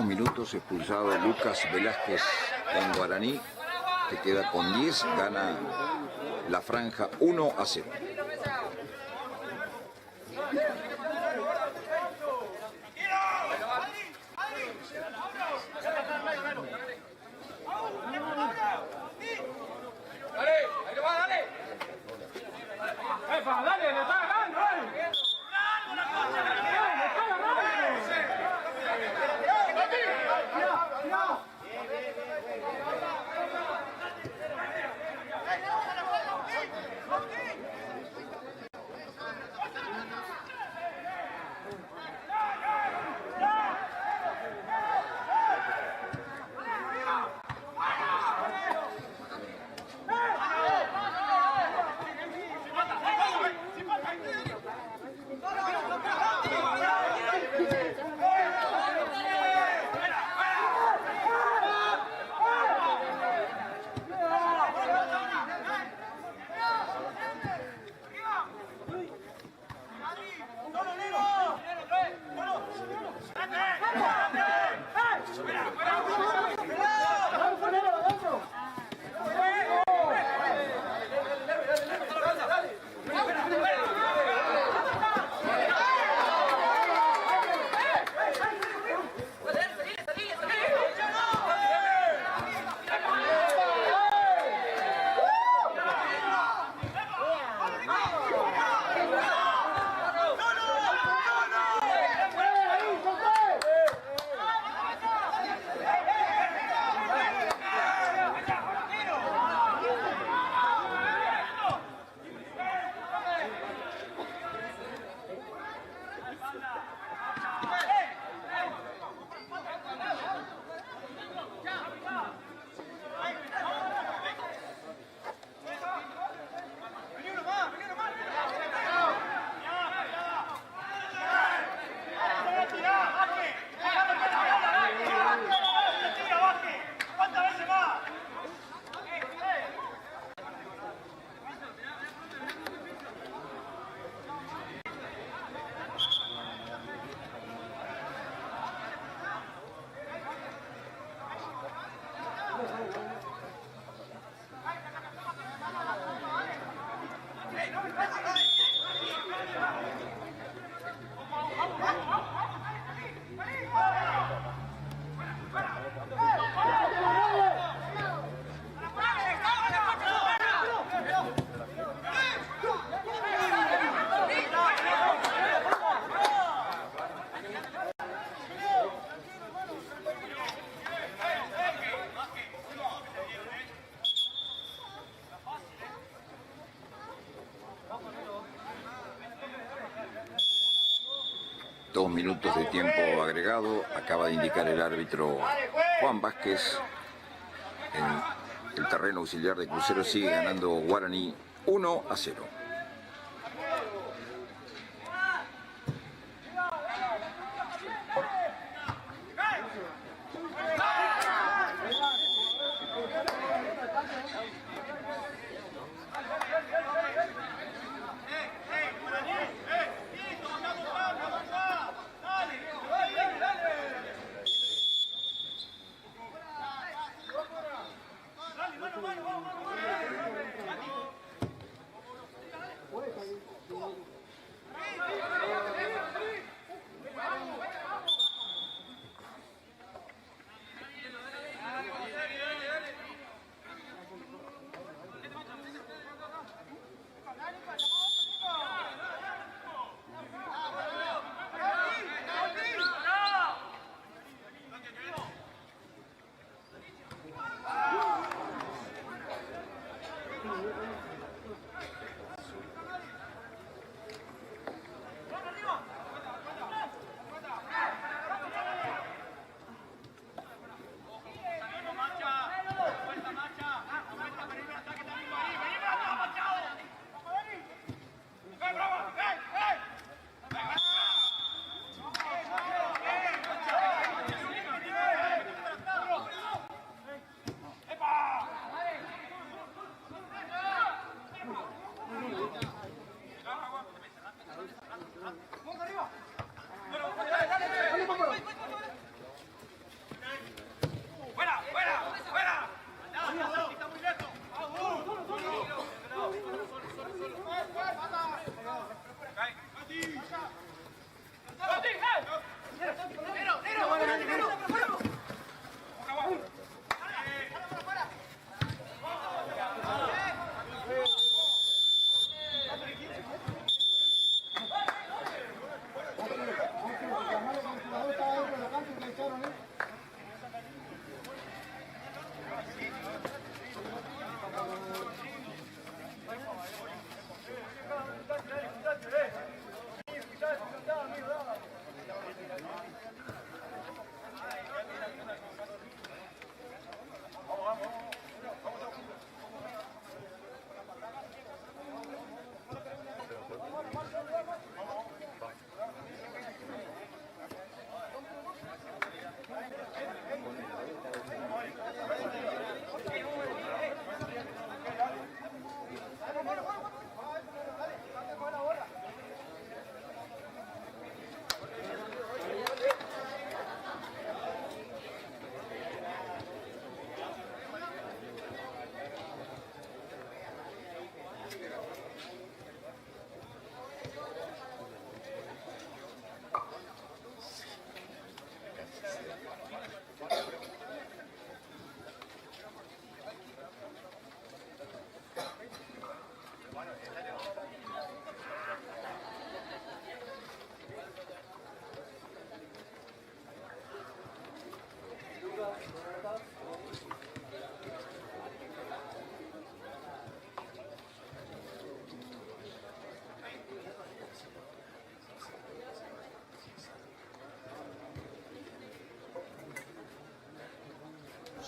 Minutos, expulsado Lucas Velázquez en Guaraní, que queda con 10, gana la franja 1-0. 2 minutos de tiempo agregado. Acaba de indicar el árbitro Juan Vázquez. En el terreno auxiliar de Crucero sigue ganando Guaraní 1-0.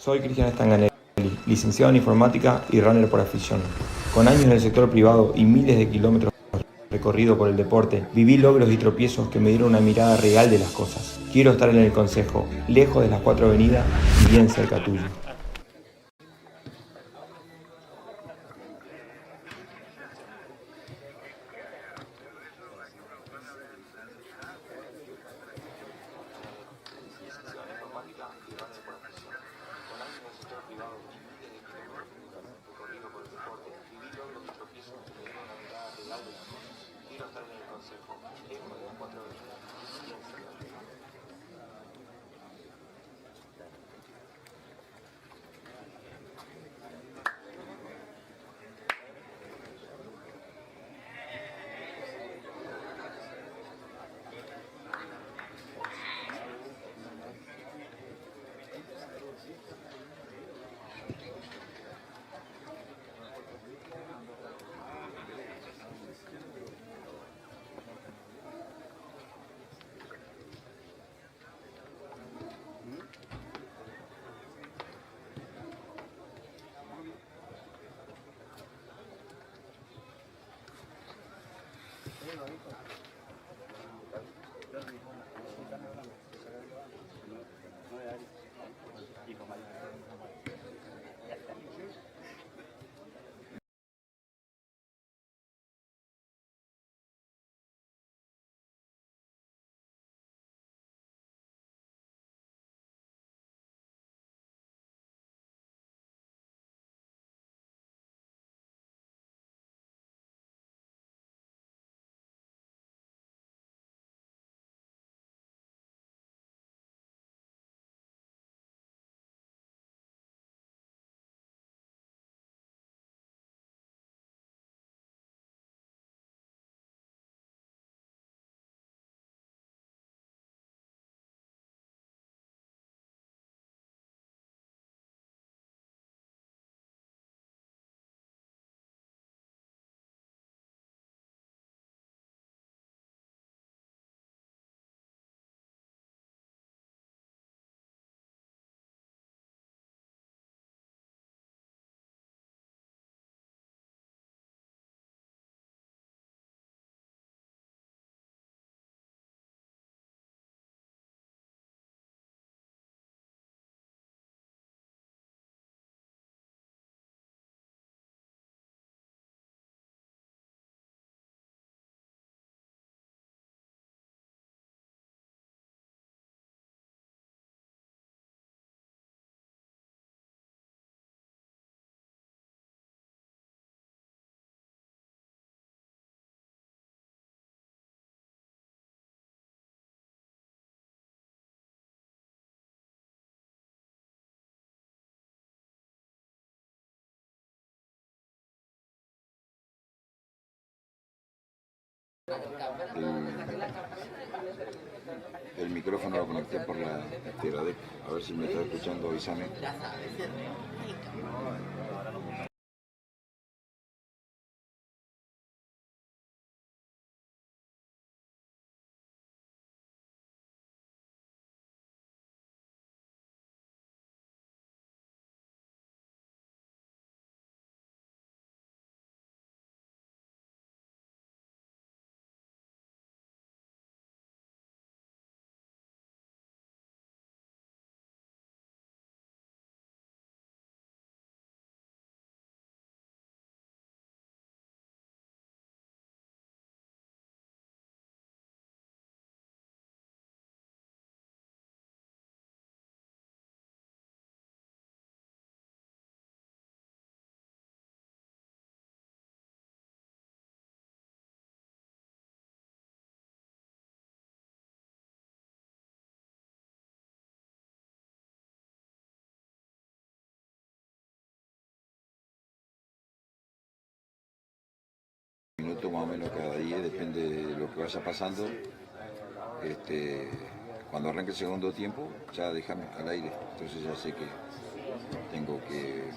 Soy Cristian Stanganelli, licenciado en informática y runner por afición. Con años en el sector privado y miles de kilómetros recorrido por el deporte, viví logros y tropiezos que me dieron una mirada real de las cosas. Quiero estar en el consejo, lejos de las 4 avenidas y bien cerca tuyo. El micrófono lo conecté por la Teradec. A ver si me está escuchando, avísame. Minuto más o menos cada día, depende de lo que vaya pasando. Cuando arranque el segundo tiempo, ya déjame al aire. Entonces ya sé que tengo que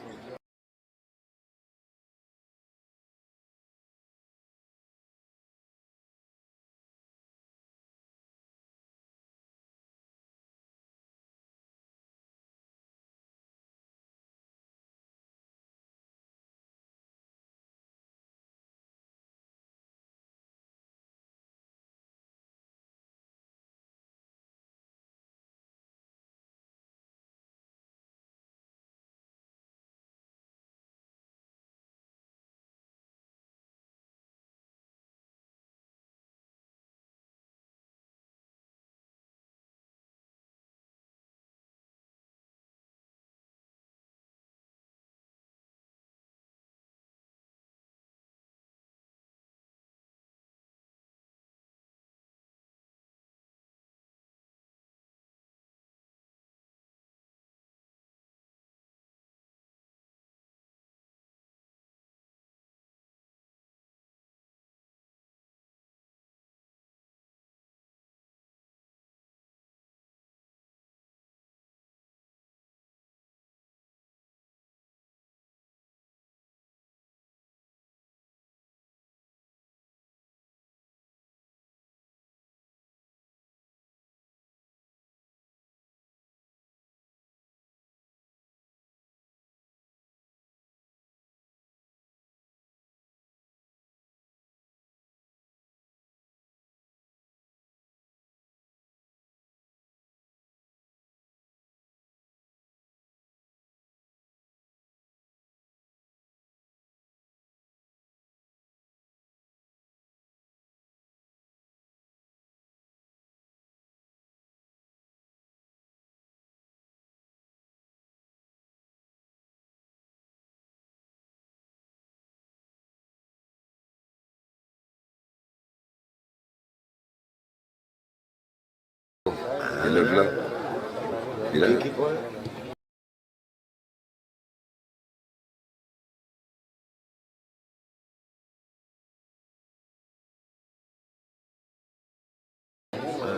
Defender Club. Mirá. ¿Qué equipo es?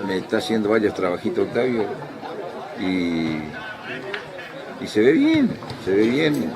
Me está haciendo varios trabajitos Octavio y, y se ve bien, se ve bien.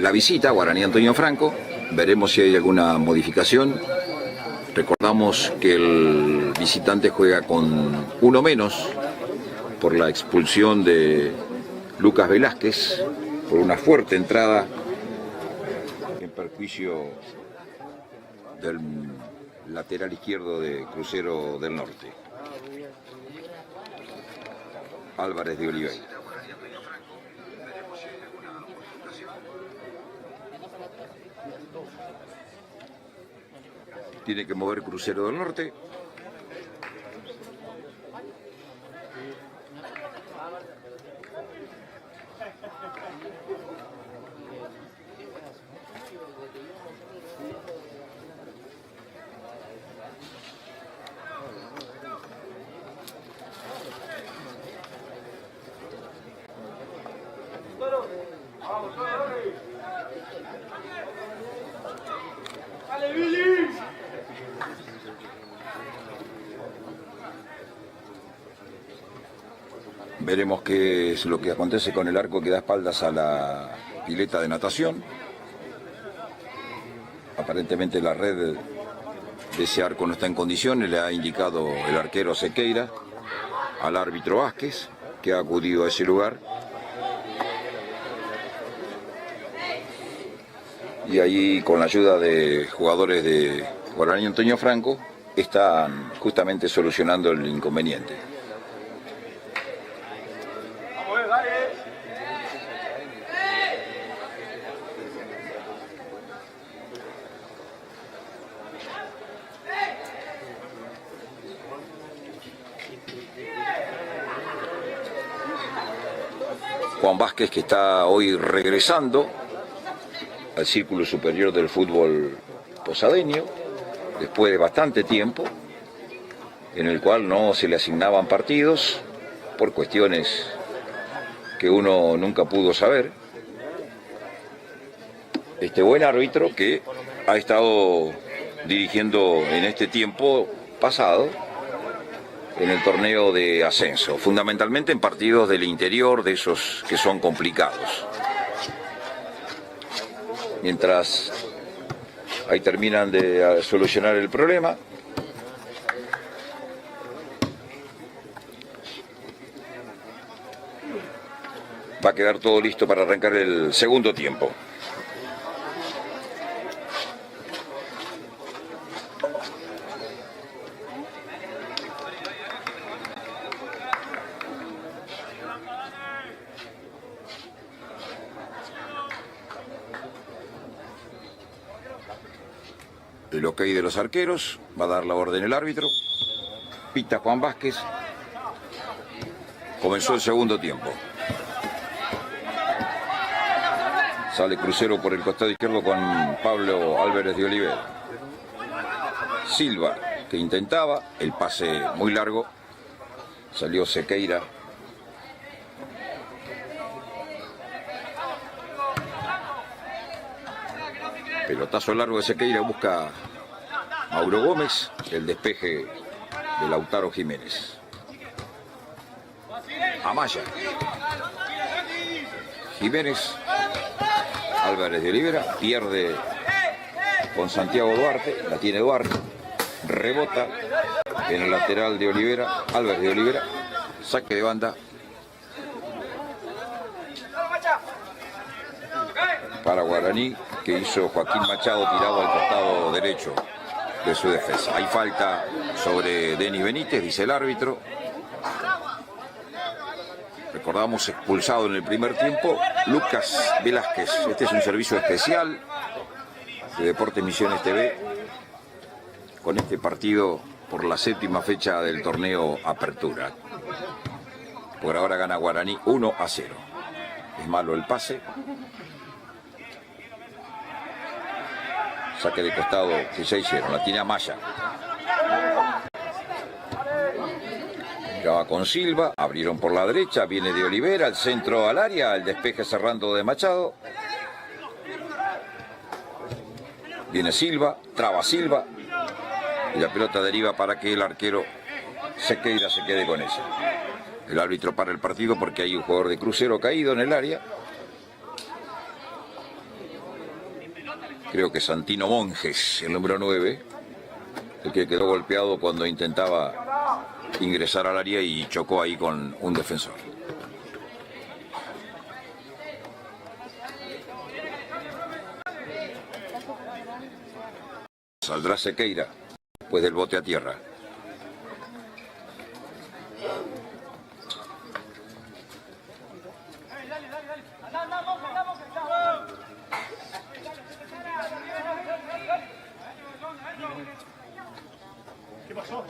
la visita, Guaraní Antonio Franco. Veremos si hay alguna modificación. Recordamos que el visitante juega con uno menos por la expulsión de Lucas Velázquez, por una fuerte entrada en perjuicio del lateral izquierdo de Crucero del Norte, Álvarez de Oliveira. Tiene que mover Crucero del Norte. Veremos qué es lo que acontece con el arco que da espaldas a la pileta de natación. Aparentemente la red de ese arco no está en condiciones, le ha indicado el arquero Sequeira al árbitro Vázquez, que ha acudido a ese lugar. Y allí, con la ayuda de jugadores de Guaraní Antonio Franco, están justamente solucionando el inconveniente. Juan Vázquez, que está hoy regresando al círculo superior del fútbol posadeño, después de bastante tiempo, en el cual no se le asignaban partidos por cuestiones que uno nunca pudo saber. Este buen árbitro que ha estado dirigiendo en este tiempo pasado en el torneo de ascenso, fundamentalmente en partidos del interior, de esos que son complicados. Mientras ahí terminan de solucionar el problema, va a quedar todo listo para arrancar el segundo tiempo. El ok de los arqueros, va a dar la orden el árbitro, pita Juan Vázquez, comenzó el segundo tiempo. Sale Crucero por el costado izquierdo con Pablo Álvarez de Oliveira. Silva, que intentaba, el pase muy largo, salió Sequeira. Pelotazo largo de Sequeira, busca Mauro Gómez, el despeje de Lautaro Jiménez. Amaya. Jiménez. Álvarez de Oliveira pierde con Santiago Duarte, la tiene Duarte, rebota en el lateral de Oliveira, Álvarez de Oliveira, saque de banda para Guaraní, que hizo Joaquín Machado tirado al costado derecho de su defensa. Hay falta sobre Denis Benítez, dice el árbitro. Recordamos, expulsado en el primer tiempo, Lucas Velázquez. Este es un servicio especial de Deportes Misiones TV con este partido por la séptima fecha del torneo Apertura. Por ahora gana Guaraní 1-0. Es malo el pase. Saque de costado que ya hicieron, la tiene Amaya. Va con Silva, abrieron por la derecha, viene de Oliveira, el centro al área, el despeje cerrando de Machado. Viene Silva, traba Silva, y la pelota deriva para que el arquero Sequeira se quede con ella. El árbitro para el partido porque hay un jugador de Crucero caído en el área. creo que Santino Monjes, el número 9, el que quedó golpeado cuando intentaba ingresar al área y chocó ahí con un defensor. Saldrá Sequeira después del bote a tierra. ¿Qué pasó?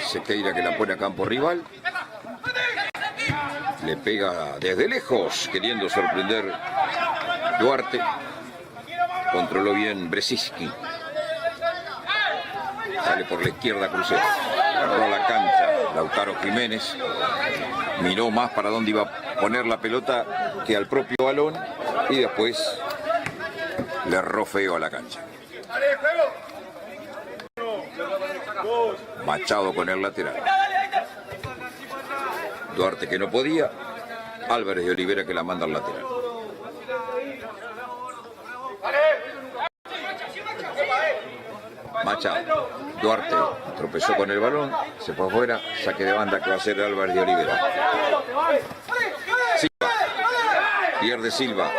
Sequeira que la pone a campo rival. Le pega desde lejos, queriendo sorprender Duarte. Controló bien Brzezinski. Sale por la izquierda Crucero. Agarró la cancha Lautaro Jiménez. Miró más para dónde iba a poner la pelota que al propio balón. Y después le erró feo a la cancha. Machado con el lateral. Duarte que no podía. Álvarez de Olivera que la manda al lateral. Machado. Duarte tropezó con el balón. Se fue afuera. Saque de banda que va a hacer Álvarez de Olivera. Silva. Pierde Silva.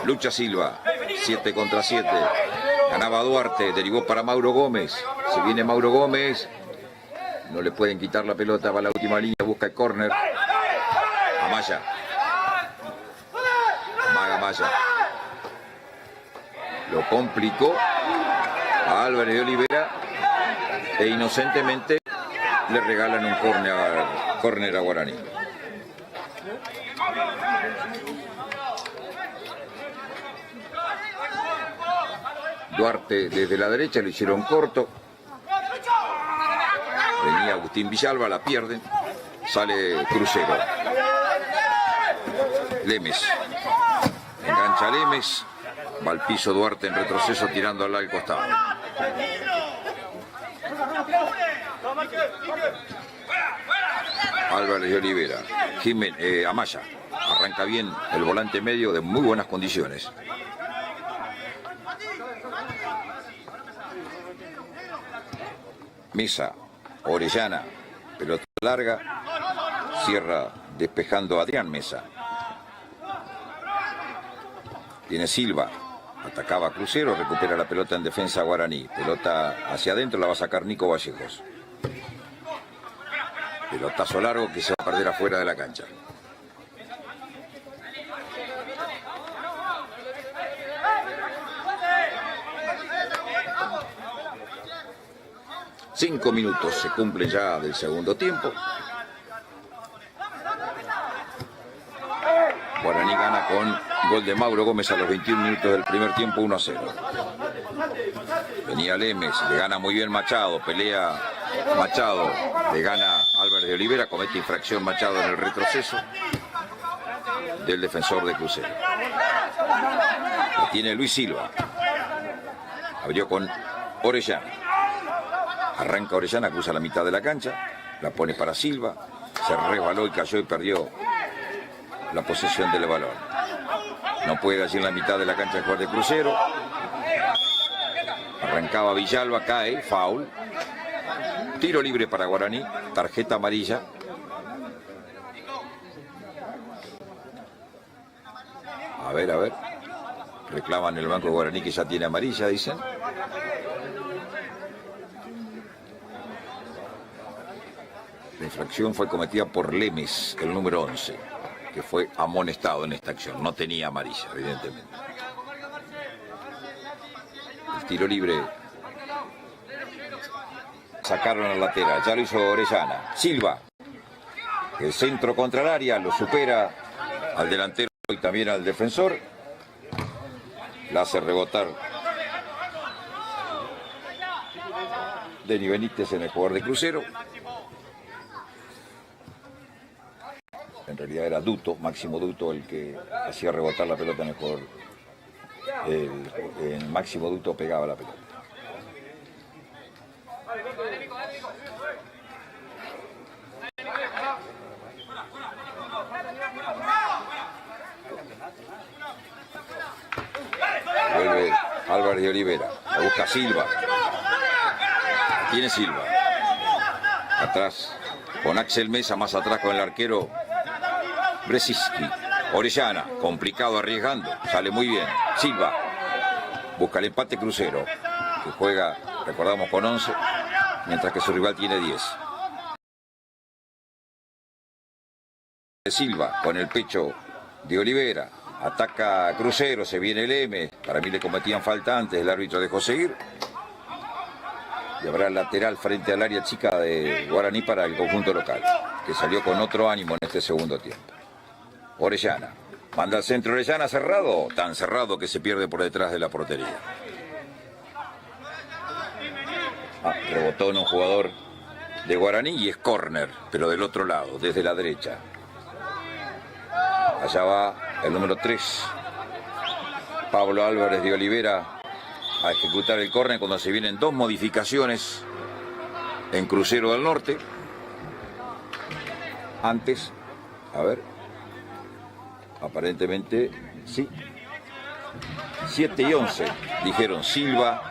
Lucha Silva. 7 contra 7. Ganaba Duarte. Derivó para Mauro Gómez. Se viene Mauro Gómez. No le pueden quitar la pelota. Va a la última línea. Busca el córner. Amaya. Amaga Amaya. Lo complicó a Álvarez de Olivera. E inocentemente le regalan un córner a Guaraní. Duarte desde la derecha, lo hicieron corto. Venía Agustín Villalba, la pierden. Sale Crucero. Lemes. Engancha a Lemes. Va al piso Duarte en retroceso tirándola al costado. Álvarez de Olivera. Amaya. Arranca bien el volante medio de muy buenas condiciones. Mesa, Orellana, pelota larga, cierra despejando a Adrián Mesa. Tiene Silva, atacaba a Crucero, recupera la pelota en defensa Guaraní. Pelota hacia adentro, la va a sacar Nico Vallejos. Pelotazo largo que se va a perder afuera de la cancha. Cinco minutos se cumplen ya del segundo tiempo. Guaraní gana con gol de Mauro Gómez a los 21 minutos del primer tiempo, 1-0. Venía Lemes, le gana muy bien Machado, pelea Machado, le gana Álvarez de Olivera, comete infracción Machado en el retroceso del defensor de Crucero. La tiene Luis Silva. Abrió con Orellana. Arranca Orellana, cruza la mitad de la cancha, la pone para Silva, se resbaló y cayó y perdió la posesión del balón. No puede allí en la mitad de la cancha jugar de Crucero. Arrancaba Villalba, cae, foul. Tiro libre para Guaraní, tarjeta amarilla. A ver. Reclaman el banco de Guaraní que ya tiene amarilla, dicen. La infracción fue cometida por Lemes, el número 11, que fue amonestado en esta acción. No tenía amarilla, evidentemente. El tiro libre. Sacaron al lateral, ya lo hizo Orellana. Silva. El centro contra el área, lo supera al delantero y también al defensor. La hace rebotar Denny Benítez en el jugador de Crucero. En realidad era Duto, Máximo Duto, el que hacía rebotar la pelota en el jugador. El Máximo Duto pegaba la pelota. Álvarez de Olivera. La busca Silva. La tiene Silva. Atrás con Axel Mesa, más atrás con el arquero Brzezinski. Orellana, complicado arriesgando. Sale muy bien. Silva. Busca el empate Crucero, que juega, recordamos, con 11, mientras que su rival tiene 10. Silva con el pecho de Olivera. Ataca Crucero, se viene el M. Para mí le cometían falta antes, el árbitro dejó seguir. Y habrá lateral frente al área chica de Guaraní para el conjunto local, que salió con otro ánimo en este segundo tiempo. Orellana. Manda al centro Orellana, cerrado. Tan cerrado que se pierde por detrás de la portería. Rebotó en un jugador de Guaraní y es córner, pero del otro lado, desde la derecha. Allá va el número 3, Pablo Álvarez de Olivera, a ejecutar el córner cuando se vienen dos modificaciones en Crucero del Norte. Antes, a ver, aparentemente, sí, 7 y 11, dijeron Silva,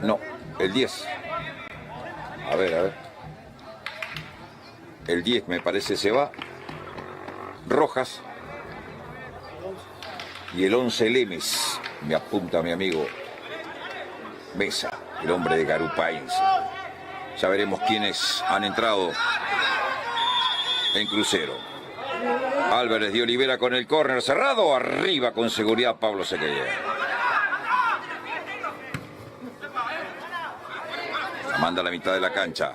no, el 10. A ver, el 10 me parece se va. Rojas y el 11 Lemes, me apunta mi amigo Mesa, el hombre de Garupaense. Ya veremos quiénes han entrado en Crucero. Álvarez de Olivera con el córner cerrado, arriba con seguridad Pablo Sequeira. La manda a la mitad de la cancha.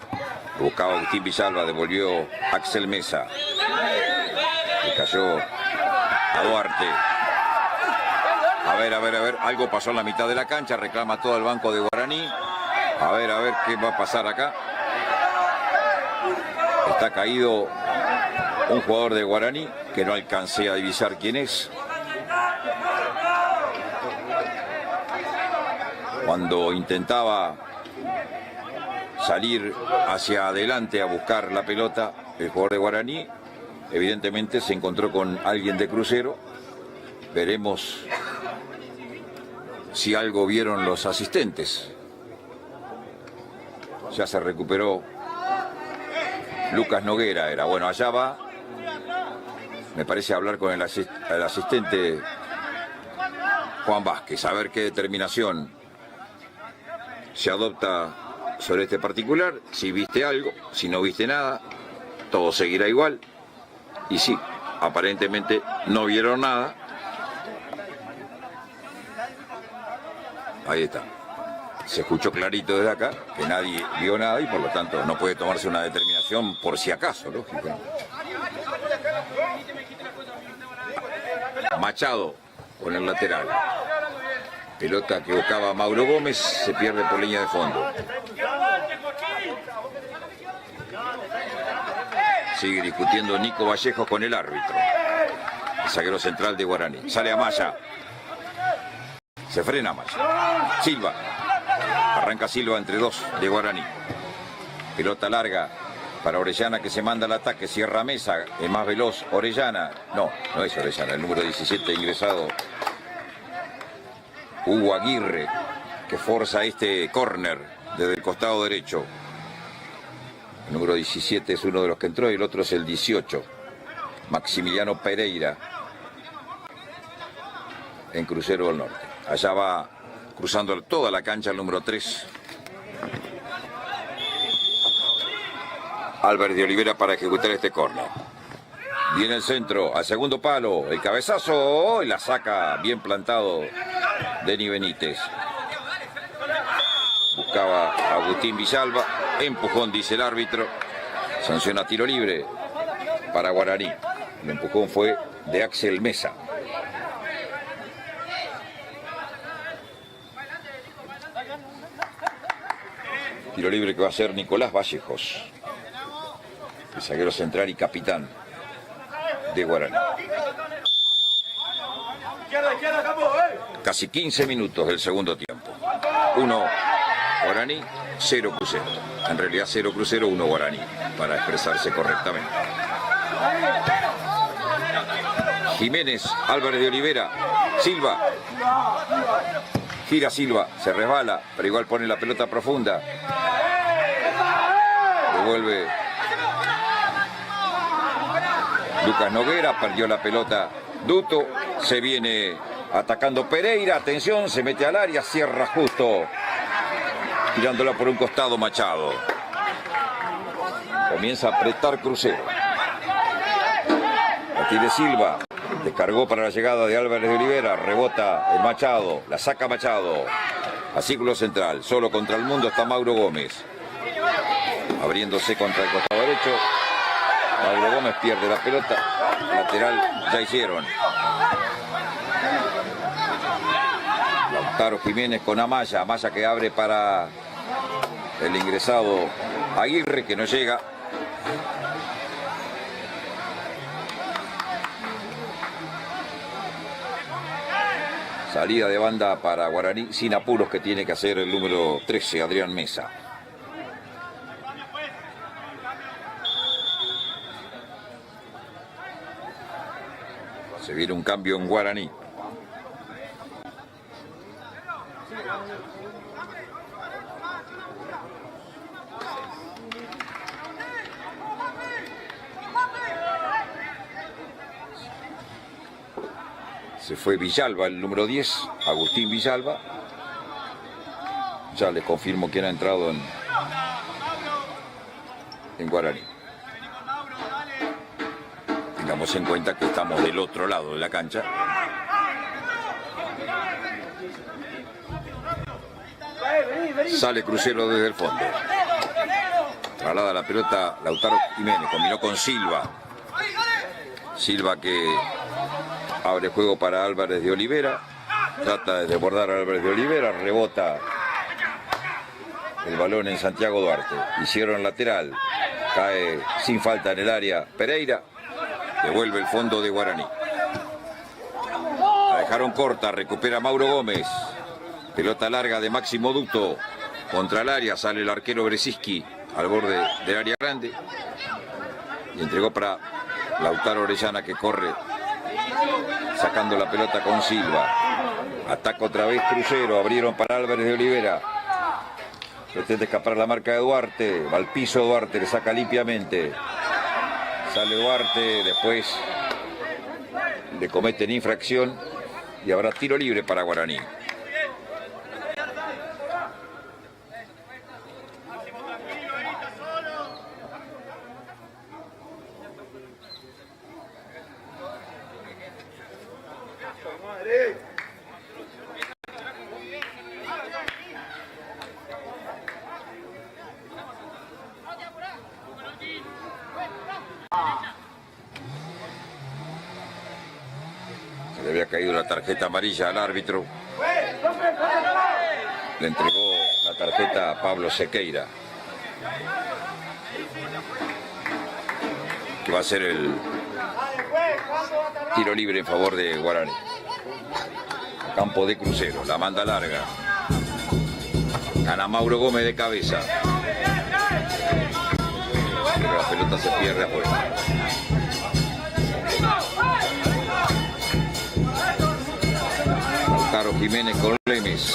Buscaba Agustín Villalba, devolvió Axel Mesa. Le cayó a Duarte. A ver, algo pasó en la mitad de la cancha, reclama todo el banco de Guaraní. A ver qué va a pasar acá. Está caído un jugador de Guaraní, que no alcancé a divisar quién es. Cuando intentaba salir hacia adelante a buscar la pelota, el jugador de Guaraní, evidentemente se encontró con alguien de Crucero. Veremos si algo vieron los asistentes. Ya se recuperó Lucas Noguera, era. Bueno, allá va, me parece, hablar con el asistente Juan Vázquez, a ver qué determinación se adopta sobre este particular, si viste algo, si no viste nada, todo seguirá igual. Y sí, aparentemente no vieron nada. Ahí está. Se escuchó clarito desde acá que nadie vio nada y por lo tanto no puede tomarse una determinación por si acaso, lógico. Machado con el lateral. Pelota que buscaba Mauro Gómez, se pierde por línea de fondo. Sigue discutiendo Nico Vallejo con el árbitro. El zaguero central de Guaraní. Sale Amaya. Se frena Amaya. Silva. Arranca Silva entre dos de Guaraní. Pelota larga para Orellana, que se manda al ataque. Cierra Mesa, el más veloz. Orellana. No es Orellana. El número 17 ingresado. Hugo Aguirre, que forza este córner desde el costado derecho. El número 17 es uno de los que entró y el otro es el 18. Maximiliano Pereira, en Crucero del Norte. Allá va cruzando toda la cancha el número 3. Álvarez de Olivera para ejecutar este córner. Viene el centro, al segundo palo, el cabezazo y la saca bien plantado Denny Benítez. Buscaba a Agustín Villalba, empujón dice el árbitro, sanciona tiro libre para Guaraní. El empujón fue de Axel Mesa. Tiro libre que va a ser Nicolás Vallejos, el zaguero central y capitán de Guaraní. Casi 15 minutos del segundo tiempo. 1 Guaraní, 0 Crucero. En realidad 0 Crucero, 1 Guaraní, para expresarse correctamente. Jiménez, Álvarez de Olivera, Silva, Gira Silva, se resbala, pero igual pone la pelota profunda. Devuelve Lucas Noguera, perdió la pelota Duto, se viene atacando Pereira, atención, se mete al área, cierra justo, tirándola por un costado Machado. Comienza a apretar Crucero. La tiene Silva, descargó para la llegada de Álvarez de Olivera, rebota el Machado, la saca Machado a círculo central, solo contra el mundo está Mauro Gómez, abriéndose contra el costado derecho. Mauro Gómez pierde la pelota, lateral ya hicieron. Lautaro Jiménez con Amaya, Amaya que abre para el ingresado Aguirre, que no llega. Salida de banda para Guaraní, sin apuros, que tiene que hacer el número 13, Adrián Mesa. Se viene un cambio en Guaraní. Se fue Villalba, el número 10, Agustín Villalba. Ya les confirmo quién ha entrado en Guaraní. Tengamos en cuenta que estamos del otro lado de la cancha. Sale Crucero desde el fondo. Traslada la pelota Lautaro Jiménez, combinó con Silva. Silva que abre juego para Álvarez de Olivera. Trata de desbordar a Álvarez de Olivera, rebota el balón en Santiago Duarte. Hicieron lateral, cae sin falta en el área Pereira. Devuelve el fondo de Guaraní. La dejaron corta, recupera Mauro Gómez. Pelota larga de Máximo Duto. Contra el área sale el arquero Brzezinski al borde del área grande. Y entregó para Lautaro Orellana, que corre sacando la pelota con Silva. Ataca otra vez Crucero, abrieron para Álvarez de Olivera. Pretende escapar la marca de Duarte. Va al piso Duarte, le saca limpiamente. Sale Duarte, después le cometen infracción y habrá tiro libre para Guaraní. Se le había caído la tarjeta amarilla al árbitro. Le entregó la tarjeta a Pablo Sequeira, que va a ser el tiro libre en favor de Guaraní. A campo de Crucero, la manda larga. Gana Mauro Gómez de cabeza. Pero la pelota se pierde afuera. Lautaro Jiménez con Lemes.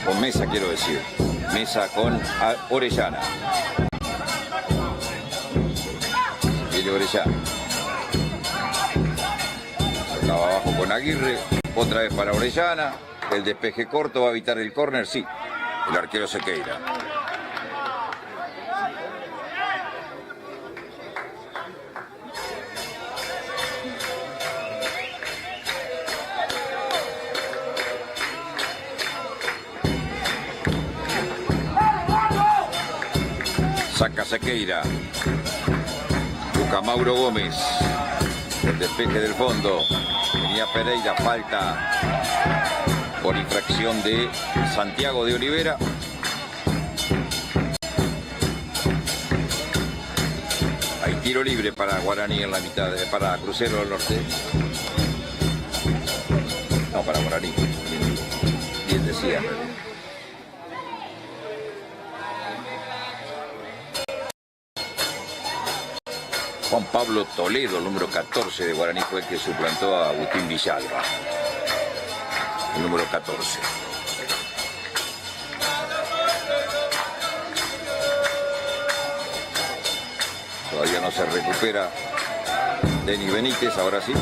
Con Mesa, quiero decir. Mesa con Orellana. Viene Orellana. Estaba abajo con Aguirre. Otra vez para Orellana. El despeje corto va a evitar el córner, sí. El arquero Sequeira. Saca Sequeira. Busca Mauro Gómez. El despeje del fondo. Venía Pereira, falta por infracción de Santiago de Olivera. Hay tiro libre para Guaraní en la mitad, para Crucero del Norte. No, para Guaraní. Bien decía. Juan Pablo Toledo, el número 14 de Guaraní, fue el que suplantó a Agustín Villalba. el número 14. Todavía no se recupera Denis Benítez, ahora sí.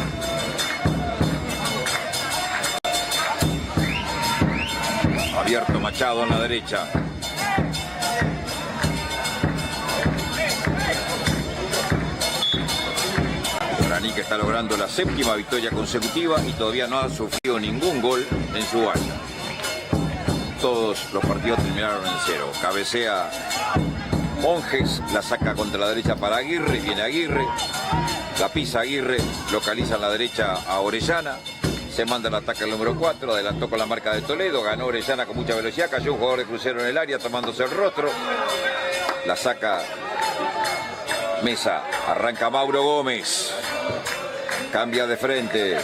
Abierto Machado en la derecha. Guaraní, que está logrando la 7ª victoria consecutiva y todavía no ha sufrido ningún gol en su área. Todos los partidos terminaron en 0. Cabecea Monjes, la saca contra la derecha para Aguirre, viene Aguirre, la pisa Aguirre, localiza en la derecha a Orellana, se manda el ataque al número 4, adelantó con la marca de Toledo, ganó Orellana con mucha velocidad, cayó un jugador de Crucero en el área tomándose el rostro, la saca Mesa, arranca Mauro Gómez, cambia de frente,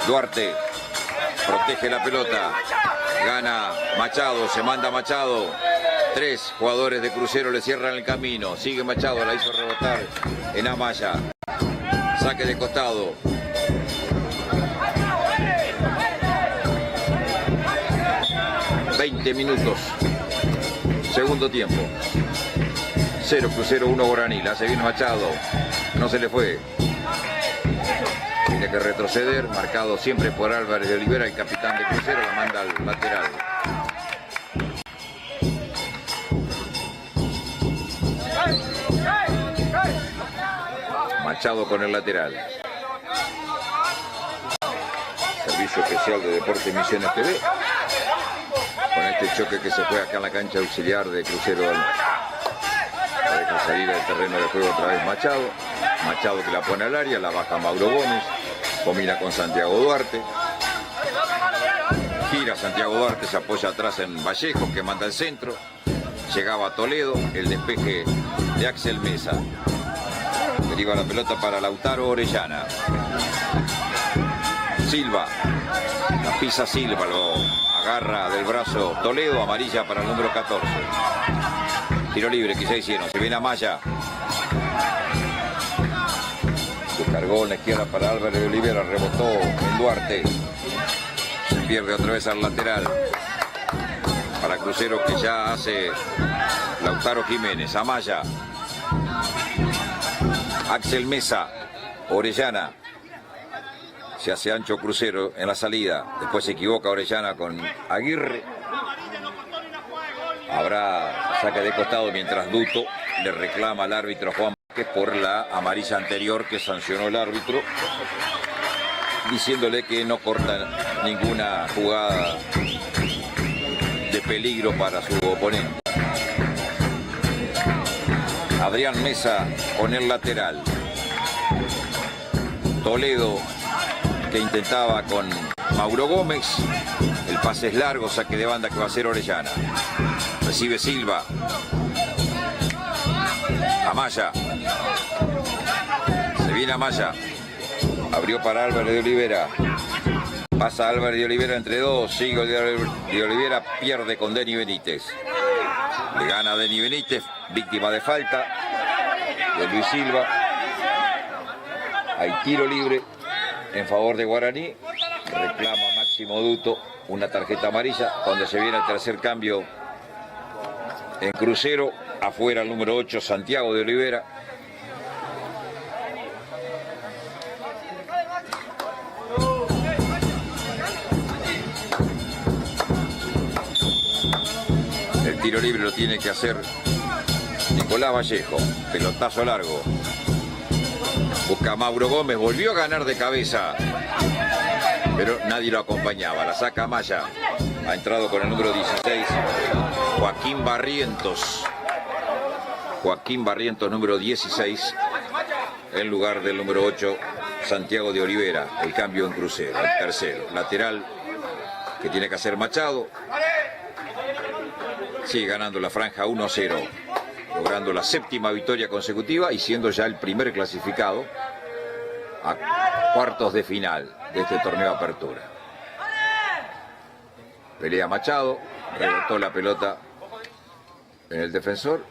Duarte protege la pelota, gana Machado, se manda Machado, 3 jugadores de Crucero le cierran el camino, sigue Machado, la hizo rebotar en Amaya, saque de costado, ...20 minutos, segundo tiempo, 0 Crucero, 1 Guaraní, la hace bien Machado, no se le fue, tiene que retroceder, marcado siempre por Álvarez de Olivera, el capitán de Crucero, la manda al lateral. Machado con el lateral. Servicio especial de Deportes Misiones TV. Con este choque que se juega acá en la cancha auxiliar de Crucero. La deja salir del terreno de juego otra vez Machado. Machado que la pone al área, la baja Mauro Gómez. Combina con Santiago Duarte. Gira Santiago Duarte, se apoya atrás en Vallejo, que manda el centro. Llegaba Toledo, el despeje de Axel Mesa. Deriva la pelota para Lautaro Orellana. Silva, la pisa Silva, lo agarra del brazo Toledo, amarilla para el número 14. Tiro libre, quizá hicieron, se viene Amaya. Se cargó en la izquierda para Álvarez de Olivera, rebotó en Duarte. Se pierde otra vez al lateral. Para Crucero, que ya hace Lautaro Jiménez. Amaya. Axel Mesa. Orellana. Se hace ancho Crucero en la salida. Después se equivoca Orellana con Aguirre. Habrá saque de costado mientras Duto le reclama al árbitro Juan Vázquez por la amarilla anterior que sancionó el árbitro, diciéndole que no corta ninguna jugada de peligro para su oponente. Adrián Mesa con el lateral. Toledo, que intentaba con Mauro Gómez. El pase es largo, saque de banda que va a hacer Orellana. Recibe Silva. Amaya. Se viene Amaya. Abrió para Álvarez de Olivera. Pasa Álvarez de Olivera entre dos. Sigue de Olivera. Pierde con Denis Benítez. Le gana Denis Benítez. Víctima de falta de Luis Silva. Hay tiro libre en favor de Guaraní. Reclama Máximo Duto una tarjeta amarilla cuando se viene el tercer cambio en Crucero. Afuera el número 8, Santiago de Olivera. El tiro libre lo tiene que hacer Nicolás Vallejo. Pelotazo largo. Busca a Mauro Gómez. Volvió a ganar de cabeza, pero nadie lo acompañaba. La saca Amaya. Ha entrado con el número 16, Joaquín Barrientos. Joaquín Barrientos, número 16, en lugar del número 8, Santiago de Olivera. El cambio en Crucero, el tercero. Lateral que tiene que hacer Machado. Sigue ganando la franja 1-0, logrando la 7ª victoria consecutiva y siendo ya el primer clasificado a cuartos de final de este torneo de apertura. Pelea Machado, rebotó la pelota en el defensor.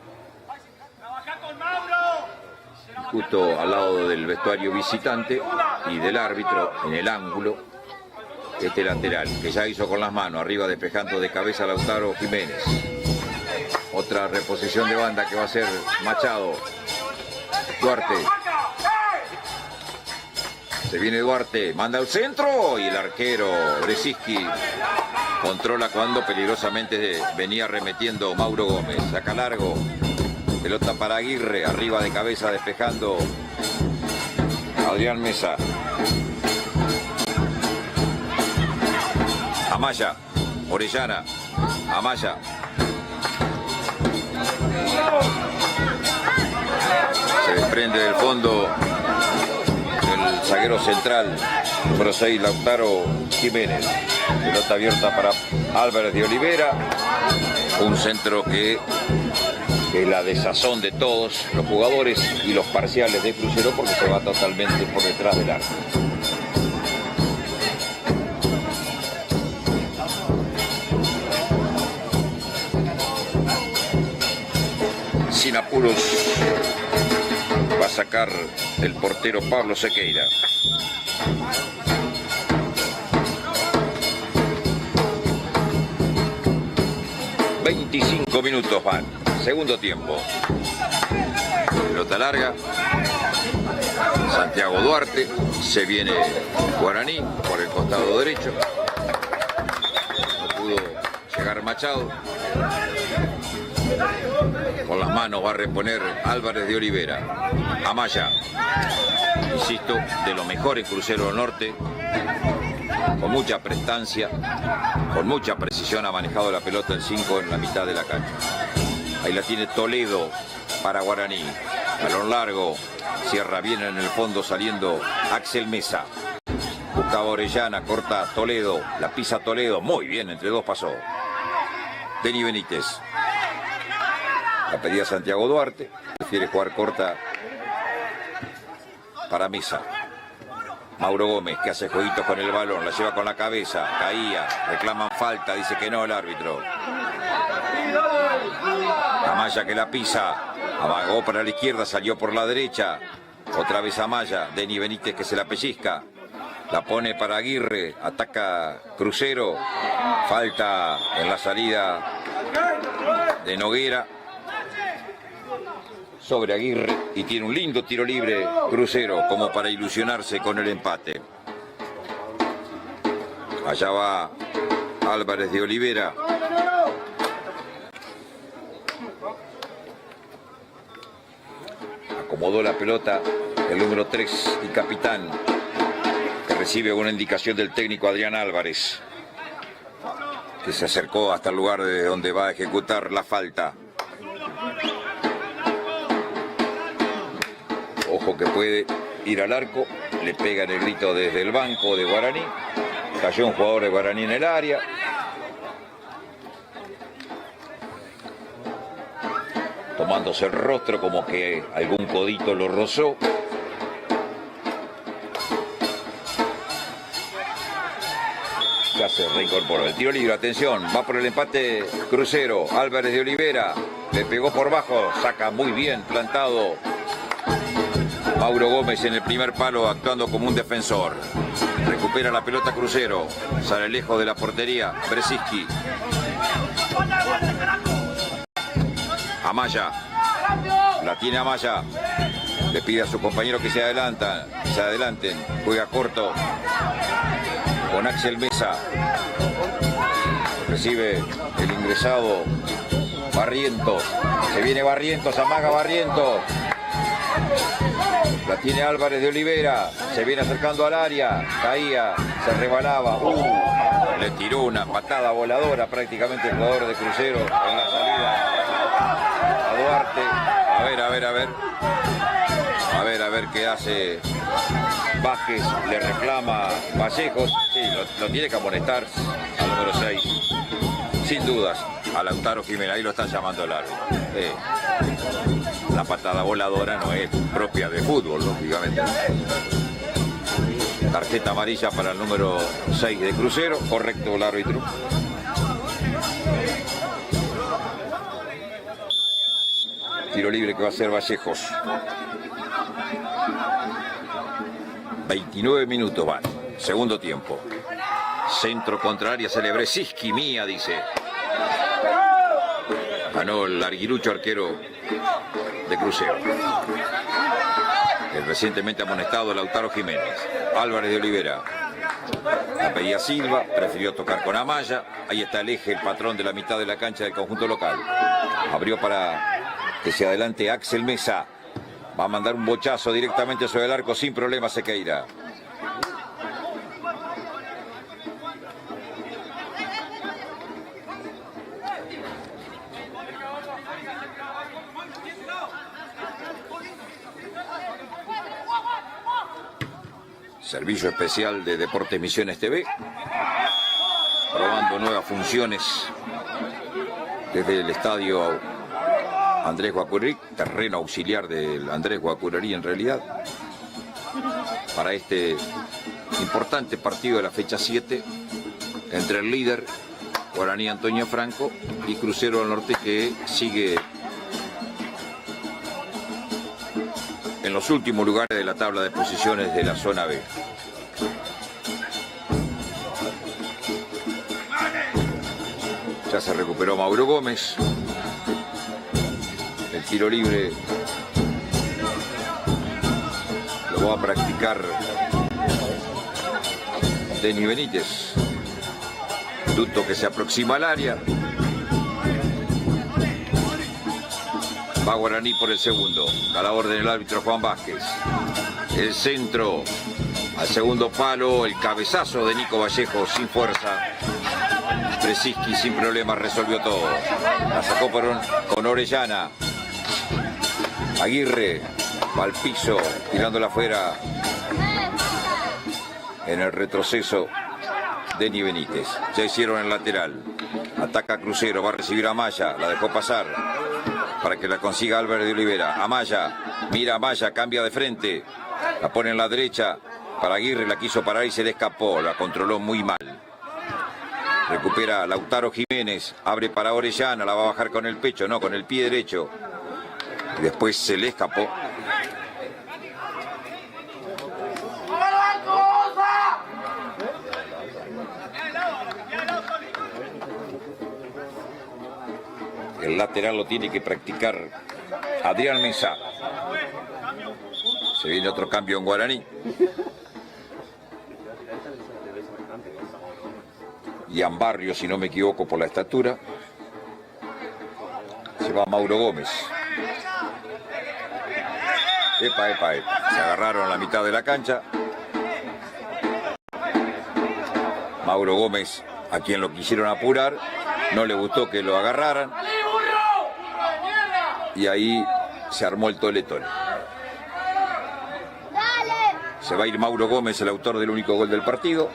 Justo al lado del vestuario visitante, y del árbitro en el ángulo este lateral, que ya hizo con las manos, arriba despejando de cabeza Lautaro Jiménez. Otra reposición de banda que va a ser Machado. Duarte. Se viene Duarte, manda al centro y el arquero Brzezinski controla cuando peligrosamente venía remetiendo Mauro Gómez. Saca largo, pelota para Aguirre, arriba de cabeza despejando Adrián Mesa. Amaya, Orellana, Amaya. Se desprende del fondo el zaguero central, número 6, Lautaro Jiménez. Pelota abierta para Álvarez de Olivera. Un centro que es la desazón de todos los jugadores y los parciales de Crucero, porque se va totalmente por detrás del arco. Sin apuros va a sacar el portero Pablo Sequeira. ...25 minutos van... segundo tiempo. Pelota larga. Santiago Duarte. Se viene Guaraní por el costado derecho. No pudo llegar Machado. Con las manos va a reponer Álvarez de Olivera. Amaya, insisto, de lo mejor en Crucero del Norte, con mucha prestancia, con mucha precisión ha manejado la pelota en 5 en la mitad de la cancha. Ahí la tiene Toledo para Guaraní. Balón largo, cierra bien en el fondo saliendo Axel Mesa. Buscaba Orellana, corta Toledo, la pisa Toledo, muy bien, entre dos pasó. Denny Benítez. La pedía Santiago Duarte, prefiere jugar corta para Mesa. Mauro Gómez, que hace jueguitos con el balón, la lleva con la cabeza, caía, reclaman falta, dice que no el árbitro. Amaya que la pisa, amagó para la izquierda, salió por la derecha. Otra vez Amaya, Denny Benítez que se la pellizca. La pone para Aguirre, ataca Crucero, falta en la salida de Noguera sobre Aguirre y tiene un lindo tiro libre Crucero como para ilusionarse con el empate. Allá va Álvarez de Olivera. Acomodó la pelota el número 3 y capitán, que recibe una indicación del técnico Adrián Álvarez, que se acercó hasta el lugar de donde va a ejecutar la falta. Ojo que puede ir al arco, le pegan el grito desde el banco de Guaraní. Cayó un jugador de Guaraní en el área. Tomándose el rostro como que algún codito lo rozó. Ya se reincorporó. El tiro libre, atención, va por el empate Crucero. Álvarez de Olivera le pegó por bajo, saca muy bien plantado Mauro Gómez en el primer palo, actuando como un defensor. Recupera la pelota Crucero, sale lejos de la portería Brzezinski. Amaya, la tiene Amaya, le pide a su compañero que se adelanten, juega corto con Axel Mesa, recibe el ingresado Barrientos, se viene Barrientos, amaga Barrientos, la tiene Álvarez de Olivera, se viene acercando al área, caía, se rebalaba, le tiró una patada voladora prácticamente el jugador de Crucero en la salida a Duarte. A ver qué hace Vázquez, le reclama Vallejos, sí, lo tiene que amonestar al número 6, sin dudas, a Lautaro Jiménez, ahí lo están llamando el árbitro. La patada voladora no es propia de fútbol, lógicamente, ¿no? Tarjeta amarilla para el número 6 de Crucero, correcto el árbitro. Tiro libre que va a ser Vallejos. 29 minutos van. Segundo tiempo. Centro contra área, Celebreziski, mía, dice. Ganó el larguirucho arquero de Crucero. El recientemente amonestado Lautaro Jiménez. Álvarez de Olivera. La pedía Silva, prefirió tocar con Amaya. Ahí está el eje, el patrón de la mitad de la cancha del conjunto local. Abrió para que se adelante Axel Mesa. Va a mandar un bochazo directamente sobre el arco sin problema Sequeira. Servicio especial de Deportes Misiones TV. Probando nuevas funciones desde el estadio Andrés Guacurí, terreno auxiliar del Andrés Guacurí en realidad, para este importante partido de la fecha 7 entre el líder Guaraní Antonio Franco y Crucero del Norte, que sigue en los últimos lugares de la tabla de posiciones de la zona B. Ya se recuperó Mauro Gómez. El tiro libre lo va a practicar Denis Benítez. Duto que se aproxima al área. Va Guaraní por el segundo. Da la orden el árbitro Juan Vázquez. El centro al segundo palo. El cabezazo de Nico Vallejo sin fuerza. Brzezinski sin problemas resolvió todo. La sacó con Orellana. Aguirre va al piso, tirándola afuera. En el retroceso, Denis Benítez. Ya hicieron el lateral. Ataca Crucero, va a recibir a Amaya. La dejó pasar para que la consiga Álvarez de Olivera. Amaya, mira Amaya, cambia de frente. La pone en la derecha para Aguirre, la quiso parar y se le escapó. La controló muy mal. Recupera Lautaro Jiménez, abre para Orellana, la va a bajar con el pecho, no, con el pie derecho. Y después se le escapó. El lateral lo tiene que practicar Adrián Mesa. Se viene otro cambio en Guaraní. Ian Barrios, si no me equivoco por la estatura. Se va Mauro Gómez. Epa, epa, epa. Se agarraron a la mitad de la cancha. Mauro Gómez, a quien lo quisieron apurar, no le gustó que lo agarraran. Y ahí se armó el toletón. Se va a ir Mauro Gómez, el autor del único gol del partido.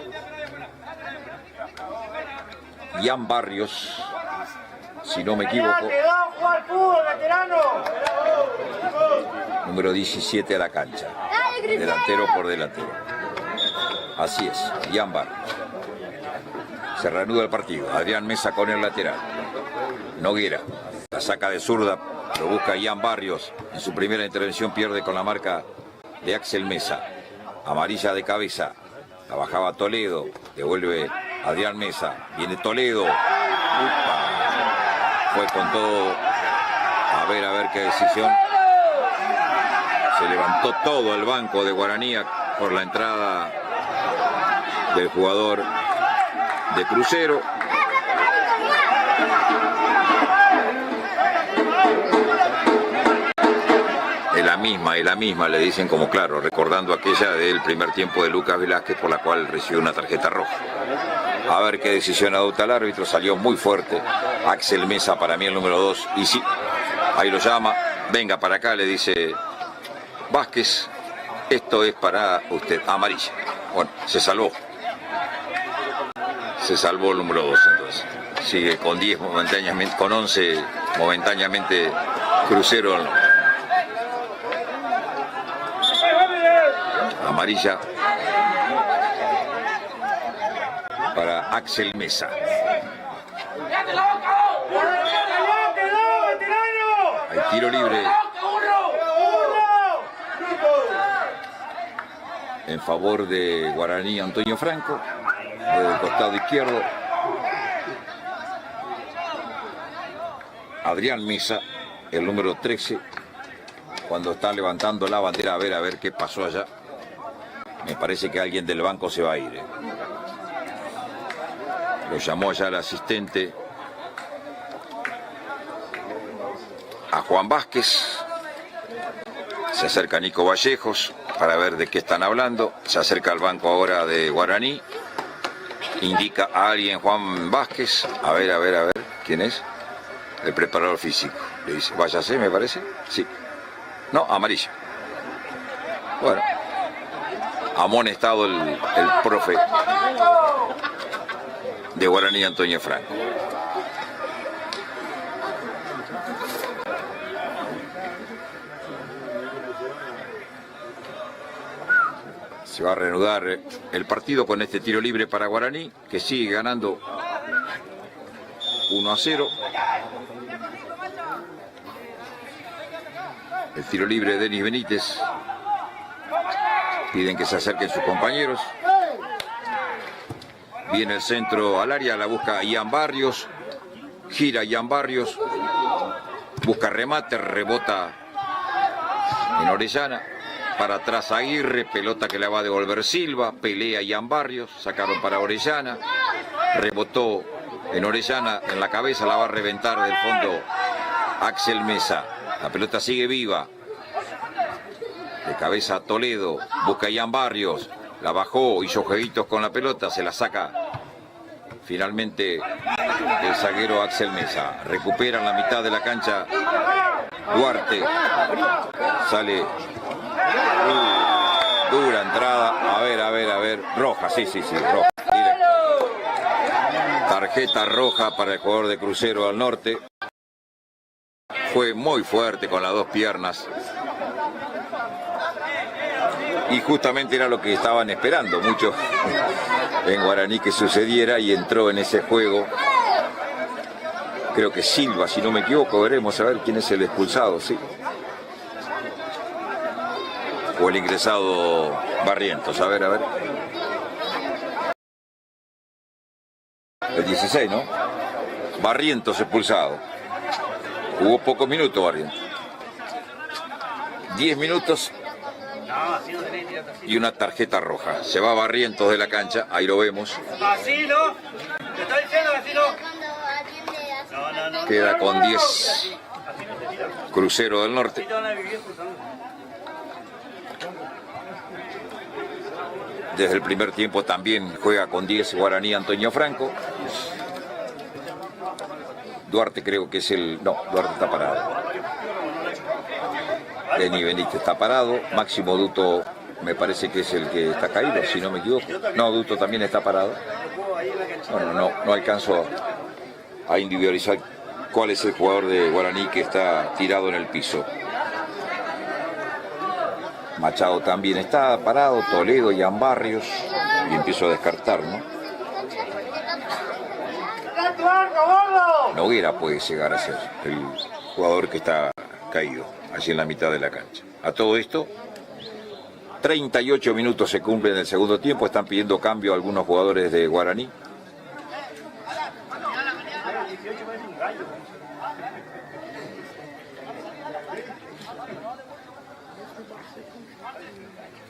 Ian Barrios, si no me equivoco, número 17 a la cancha, delantero por delantero. Así es, Ian Barrios. Se reanuda el partido. Adrián Mesa con el lateral. Noguera, la saca de zurda, lo busca Ian Barrios. En su primera intervención pierde con la marca de Axel Mesa. Amarilla de cabeza, la bajaba Toledo, devuelve Adrián Mesa, viene Toledo. Upa. Fue con todo. A ver qué decisión. Se levantó todo el banco de Guaraní por la entrada del jugador de Crucero. Es la misma, le dicen como claro, recordando aquella del primer tiempo de Lucas Velázquez por la cual recibió una tarjeta roja. A ver qué decisión adopta el árbitro, salió muy fuerte. Axel Mesa para mí el número 2. Y sí, ahí lo llama, venga para acá, le dice Vázquez, esto es para usted, amarilla. Bueno, se salvó. Se salvó el número 2 entonces. Sigue con 10 momentáneamente, con 11 momentáneamente Crucero. Amarilla para Axel Mesa. Hay tiro libre. en favor de Guaraní Antonio Franco, desde el costado izquierdo. Adrián Mesa, el número 13, cuando está levantando la bandera, a ver qué pasó allá. Me parece que alguien del banco se va a ir. Lo llamó allá el asistente a Juan Vázquez. Se acerca Nico Vallejos para ver de qué están hablando. Se acerca al banco ahora de Guaraní. Indica a alguien Juan Vázquez. A ver, ¿quién es? El preparador físico. Le dice, váyase, me parece. Sí. No, amarilla. Bueno. Amonestado el profe de Guaraní Antonio Franco. Se va a reanudar el partido con este tiro libre para Guaraní, que sigue ganando 1-0. El tiro libre de Denis Benítez. Piden que se acerquen sus compañeros. Viene el centro al área, la busca Ian Barrios. Gira Ian Barrios. Busca remate, rebota en Orellana. Para atrás Aguirre, pelota que la va a devolver Silva. Pelea Ian Barrios, sacaron para Orellana. Rebotó en Orellana, en la cabeza, la va a reventar del fondo Axel Mesa. La pelota sigue viva. De cabeza Toledo, busca Ian Barrios, la bajó, hizo jueguitos con la pelota, se la saca finalmente el zaguero Axel Mesa. Recupera en la mitad de la cancha Duarte, sale, dura entrada, a ver, roja, sí, roja. Tarjeta roja para el jugador de Crucero del Norte. Fue muy fuerte con las dos piernas. Y justamente era lo que estaban esperando muchos en Guaraní que sucediera, y entró en ese juego. Creo que Silva, si no me equivoco, veremos a ver quién es el expulsado, ¿sí? O el ingresado Barrientos, a ver. El 16, ¿no? Barrientos expulsado. Jugó pocos minutos Barrientos. 10 minutos. Y una tarjeta roja. Se va Barrientos de la cancha, ahí lo vemos. Así no, te estoy diciendo así no. Queda con 10 Crucero del Norte. Desde el primer tiempo también juega con 10 Guaraní Antonio Franco. Duarte creo que es el... No, Duarte está parado. Denis Benítez está parado. Máximo Duto me parece que es el que está caído, si no me equivoco. No, Duto también está parado. Bueno, no alcanzo a individualizar cuál es el jugador de Guaraní que está tirado en el piso. Machado también está parado, Toledo, Ian Barrios, y empiezo a descartar, ¿no? Noguera puede llegar a ser el jugador que está caído, allí en la mitad de la cancha. A todo esto, 38 minutos se cumplen en el segundo tiempo, están pidiendo cambio a algunos jugadores de Guaraní.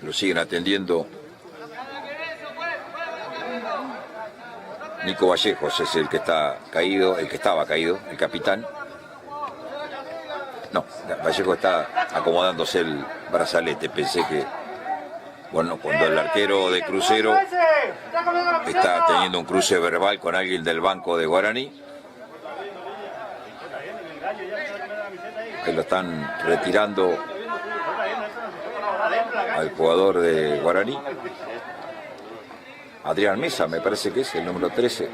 Lo siguen atendiendo. Nico Vallejos es el que está caído, el que estaba caído, el capitán. No, Vallejo está acomodándose el brazalete. Pensé que, bueno, cuando el arquero de Crucero está teniendo un cruce verbal con alguien del banco de Guaraní. Ahí lo están retirando al jugador de Guaraní. Adrián Mesa, me parece que es el número 13.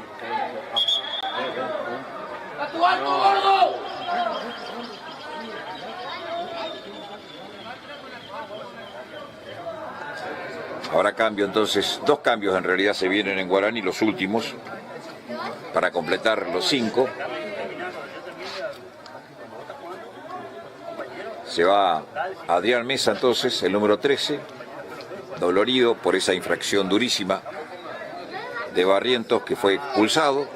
Ahora cambio entonces, dos cambios en realidad se vienen en Guaraní, los últimos, para completar los 5. Se va Adrián Mesa entonces, el número 13. dolorido por esa infracción durísima de Barrientos, que fue expulsado.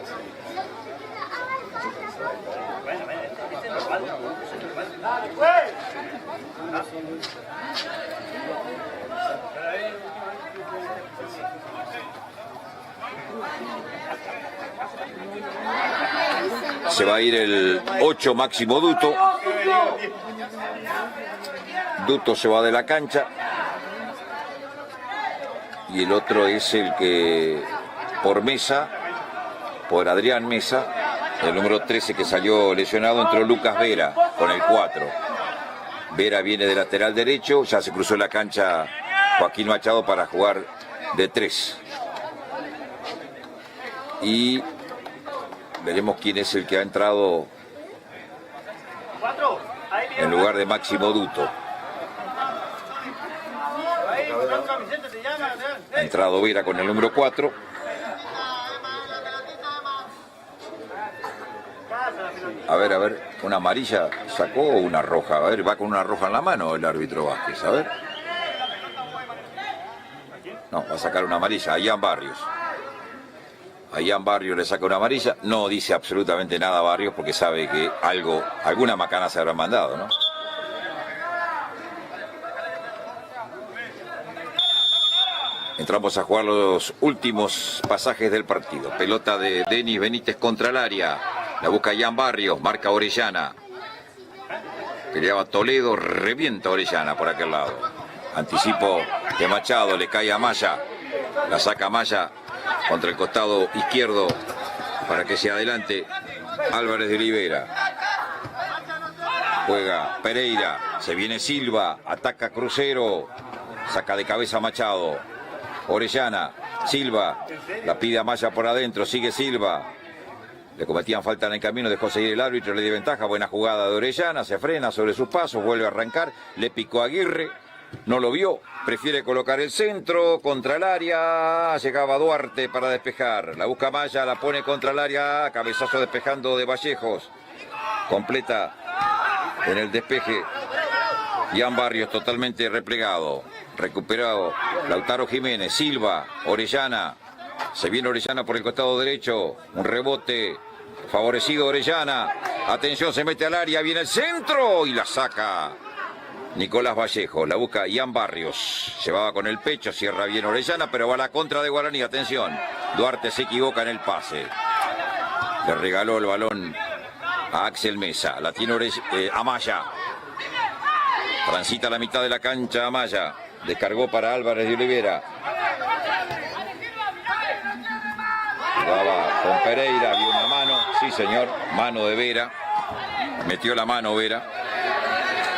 Se va a ir el 8 Máximo Duto. Duto se va de la cancha. Y el otro es el que, por Mesa, por Adrián Mesa, el número 13 que salió lesionado, entró Lucas Vera con el 4. Vera viene de lateral derecho, ya se cruzó la cancha Joaquín Machado para jugar de 3. Y veremos quién es el que ha entrado en lugar de Máximo Duto. Ha entrado Vera con el número 4. A ver, ¿una amarilla sacó o una roja? A ver, va con una roja en la mano el árbitro Vázquez, a ver. No, va a sacar una amarilla, a Ian Barrios. A Ian Barrios le saca una amarilla, no dice absolutamente nada a Barrios porque sabe que alguna macana se habrá mandado, ¿no? Entramos a jugar los últimos pasajes del partido. Pelota de Denis Benítez contra el área. La busca Ian Barrios, marca Orellana. Peleaba Toledo, revienta Orellana por aquel lado. Anticipo de Machado, le cae a Maya. La saca Maya contra el costado izquierdo para que se adelante Álvarez de Olivera. Juega Pereira, se viene Silva, ataca Crucero, saca de cabeza Machado. Orellana, Silva, la pide a Maya por adentro, sigue Silva. Le cometían falta en el camino, dejó seguir el árbitro, le dio ventaja, buena jugada de Orellana, se frena sobre sus pasos, vuelve a arrancar, le picó a Aguirre, no lo vio, prefiere colocar el centro contra el área, llegaba Duarte para despejar, la busca Maya, la pone contra el área, cabezazo despejando de Vallejos, completa en el despeje, Ian Barrios totalmente replegado, recuperado Lautaro Jiménez, Silva, Orellana, se viene Orellana por el costado derecho, un rebote favorecido Orellana, atención, se mete al área, viene el centro y la saca Nicolás Vallejo, la busca Ian Barrios, llevaba con el pecho, cierra bien Orellana, pero va a la contra de Guaraní, atención, Duarte se equivoca en el pase, le regaló el balón a Axel Mesa, la tiene Amaya, transita la mitad de la cancha Amaya, descargó para Álvarez de Olivera, jugaba con Pereira, vio una mano, sí señor, mano de Vera, metió la mano Vera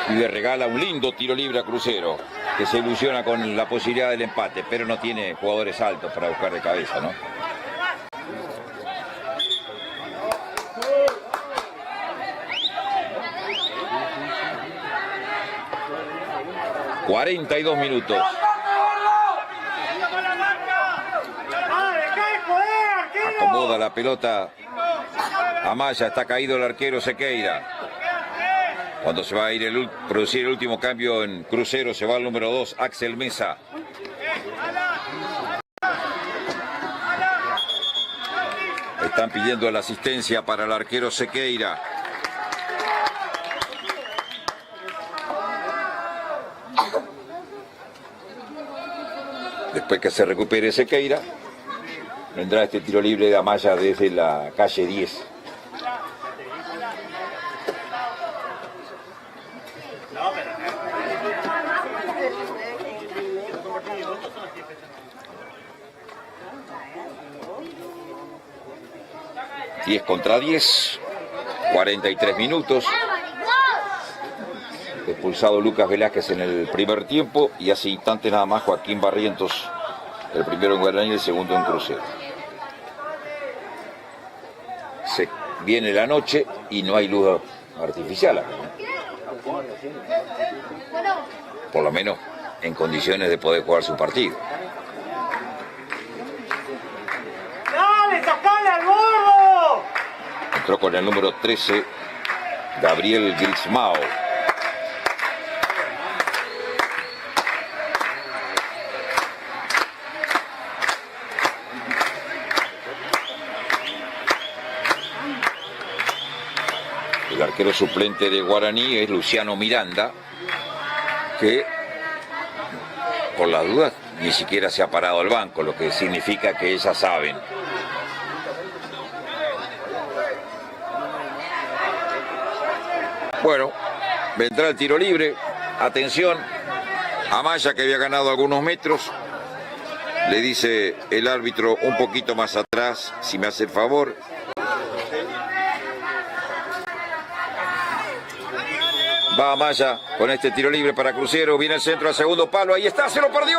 y le regala un lindo tiro libre a Crucero, que se ilusiona con la posibilidad del empate, pero no tiene jugadores altos para buscar de cabeza, ¿no? ...42 minutos... acomoda la pelota Amaya, está caído el arquero Sequeira. Cuando se va a ir producir el último cambio en Crucero, se va el número 2, Axel Mesa. Están pidiendo la asistencia para el arquero Sequeira. Después que se recupere Sequeira, vendrá este tiro libre de Amaya desde la calle 10. ...10 contra 10... ...43 minutos... ...expulsado Lucas Velázquez en el primer tiempo... ...y hace instantes nada más Joaquín Barrientos... ...el primero en Guaraní y el segundo en Crucero... Se viene la noche y no hay luz artificial acá, ¿no? Por lo menos en condiciones de poder jugar su partido. ¡Dale, sacale al gordo! Entró con el número 13, Gabriel Grismao. arquero suplente de Guaraní es Luciano Miranda, que por las dudas ni siquiera se ha parado al banco, lo que significa que ellas saben. Bueno, vendrá el tiro libre. Atención, Amaya, que había ganado algunos metros, le dice el árbitro un poquito más atrás, si me hace el favor. Va Amaya con este tiro libre para Crucero, viene el centro al segundo palo, ahí está, se lo perdió.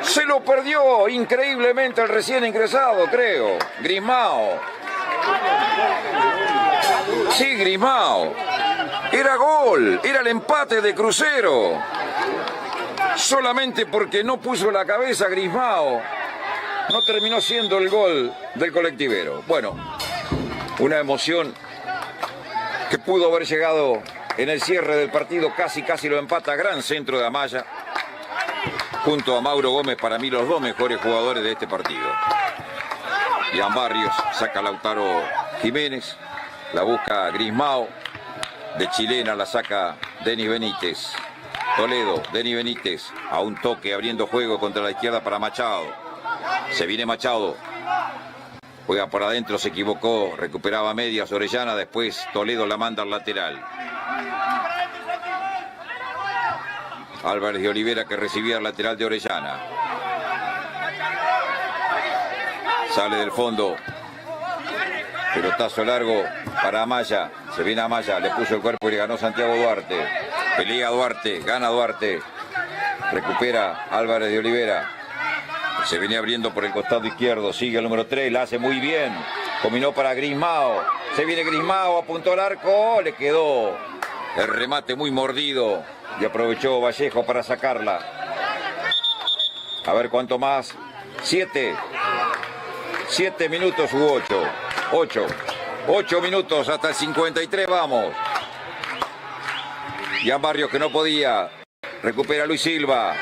Se lo perdió increíblemente el recién ingresado, creo, Grismao. Sí, Grismao. Era gol, era el empate de Crucero. Solamente porque no puso la cabeza Grismao, no terminó siendo el gol del colectivero. Bueno, una emoción que pudo haber llegado en el cierre del partido, casi lo empata. Gran centro de Amaya, junto a Mauro Gómez, para mí los dos mejores jugadores de este partido. Ian Barrios saca a Lautaro Jiménez, la busca Grismao, de chilena la saca Denis Benítez. Toledo, Denis Benítez, a un toque abriendo juego contra la izquierda para Machado. Se viene Machado. Juega por adentro, se equivocó, recuperaba medias Orellana, después Toledo la manda al lateral. Álvarez de Olivera, que recibía el lateral de Orellana. Sale del fondo. Pelotazo largo para Amaya. Se viene Amaya, le puso el cuerpo y le ganó Santiago Duarte. Pelea Duarte, gana Duarte. Recupera Álvarez de Olivera. Se viene abriendo por el costado izquierdo, sigue el número 3, la hace muy bien. Combinó para Grismao, se viene Grismao, apuntó al arco, le quedó el remate muy mordido y aprovechó Vallejo para sacarla. A ver cuánto más, 7 minutos u 8 minutos hasta el 53, vamos. Ian Barrios, que no podía, recupera Luis Silva.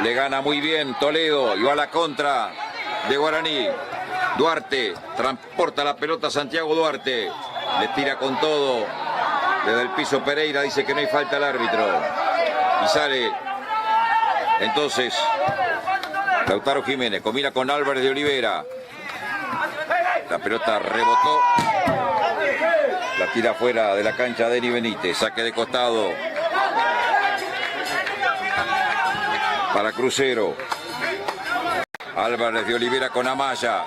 Le gana muy bien Toledo y va a la contra de Guaraní. Duarte transporta la pelota a Santiago Duarte. Le tira con todo. Desde el piso Pereira dice que no hay falta al árbitro. Y sale entonces Lautaro Jiménez. Combina con Álvarez de Olivera. La pelota rebotó. La tira fuera de la cancha Denis Benítez. Saque de costado para Crucero. Álvarez de Olivera con Amaya.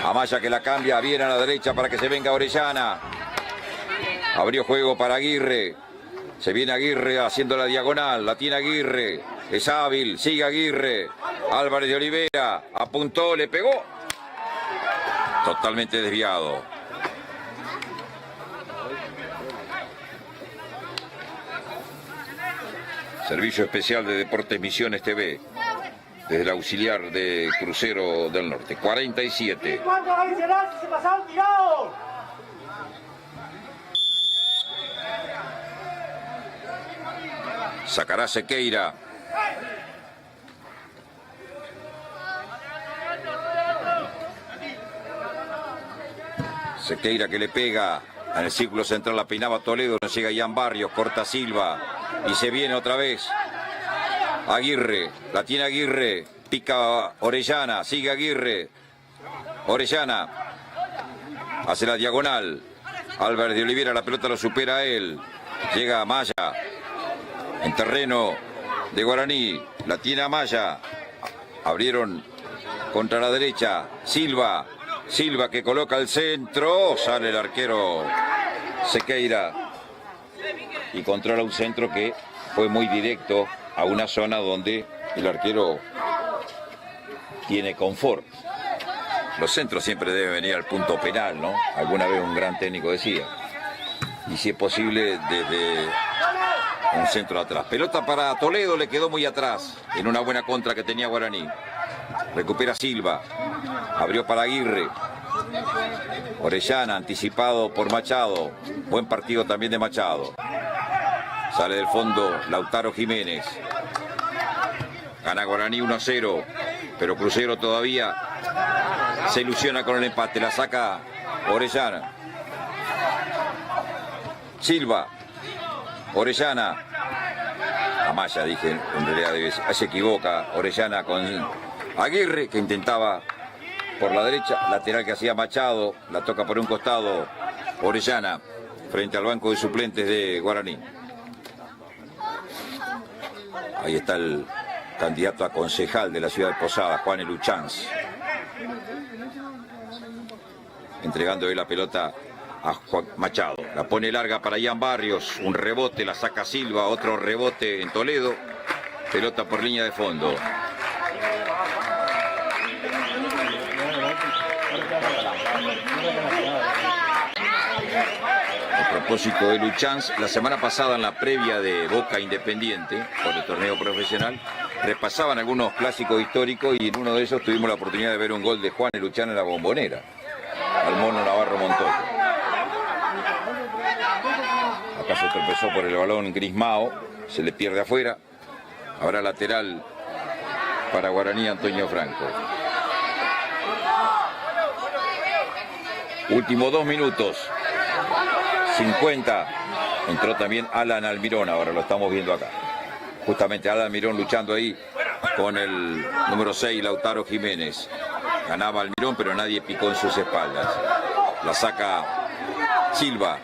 Amaya que la cambia bien a la derecha para que se venga Orellana. Abrió juego para Aguirre. Se viene Aguirre haciendo la diagonal. La tiene Aguirre. Es hábil. Sigue Aguirre. Álvarez de Olivera. Apuntó, le pegó. Totalmente desviado. Servicio Especial de Deportes Misiones TV, desde el auxiliar de Crucero del Norte, 47. ¿Cuántos hay serán? Se pasaron tirados. Sacará Sequeira. Sequeira que le pega. En el círculo central la peinaba Toledo, no llega Ian Barrios, corta Silva. Y se viene otra vez Aguirre, la tiene Aguirre, pica Orellana, sigue Aguirre. Orellana hace la diagonal. Álvarez de Olivera, la pelota lo supera a él. Llega Amaya en terreno de Guaraní, la tiene Amaya. Abrieron contra la derecha. Silva que coloca el centro. Sale el arquero Sequeira y controla un centro que fue muy directo a una zona donde el arquero tiene confort. Los centros siempre deben venir al punto penal, ¿no? Alguna vez un gran técnico decía. Y si es posible, desde un centro atrás. Pelota para Toledo, le quedó muy atrás en una buena contra que tenía Guaraní. Recupera Silva. Abrió para Aguirre. Orellana, anticipado por Machado. Buen partido también de Machado. Sale del fondo Lautaro Jiménez. Gana Guaraní 1-0. Pero Crucero todavía se ilusiona con el empate. La saca Orellana. Silva, Orellana, Amaya dije, en realidad se equivoca, Orellana con Aguirre, que intentaba por la derecha, lateral que hacía Machado, la toca por un costado Orellana, frente al banco de suplentes de Guaraní. Ahí está el candidato a concejal de la ciudad de Posadas, Juan Eluchanz, entregándole la pelota a Juan Machado. La pone larga para Ian Barrios, un rebote, la saca Silva, otro rebote en Toledo, pelota por línea de fondo. A propósito de Luchanz, la semana pasada en la previa de Boca Independiente por el torneo profesional repasaban algunos clásicos históricos y en uno de ellos tuvimos la oportunidad de ver un gol de Juan Eluchanz en la Bombonera al Mono Navarro Montoya. Acá se tropezó por el balón Grismao, se le pierde afuera. Habrá lateral para Guaraní Antonio Franco. Últimos 2 minutos. 50. Entró también Alan Almirón, ahora lo estamos viendo acá. Justamente Alan Almirón luchando ahí con el número 6, Lautaro Jiménez. Ganaba Almirón, pero nadie picó en sus espaldas. La saca Silva.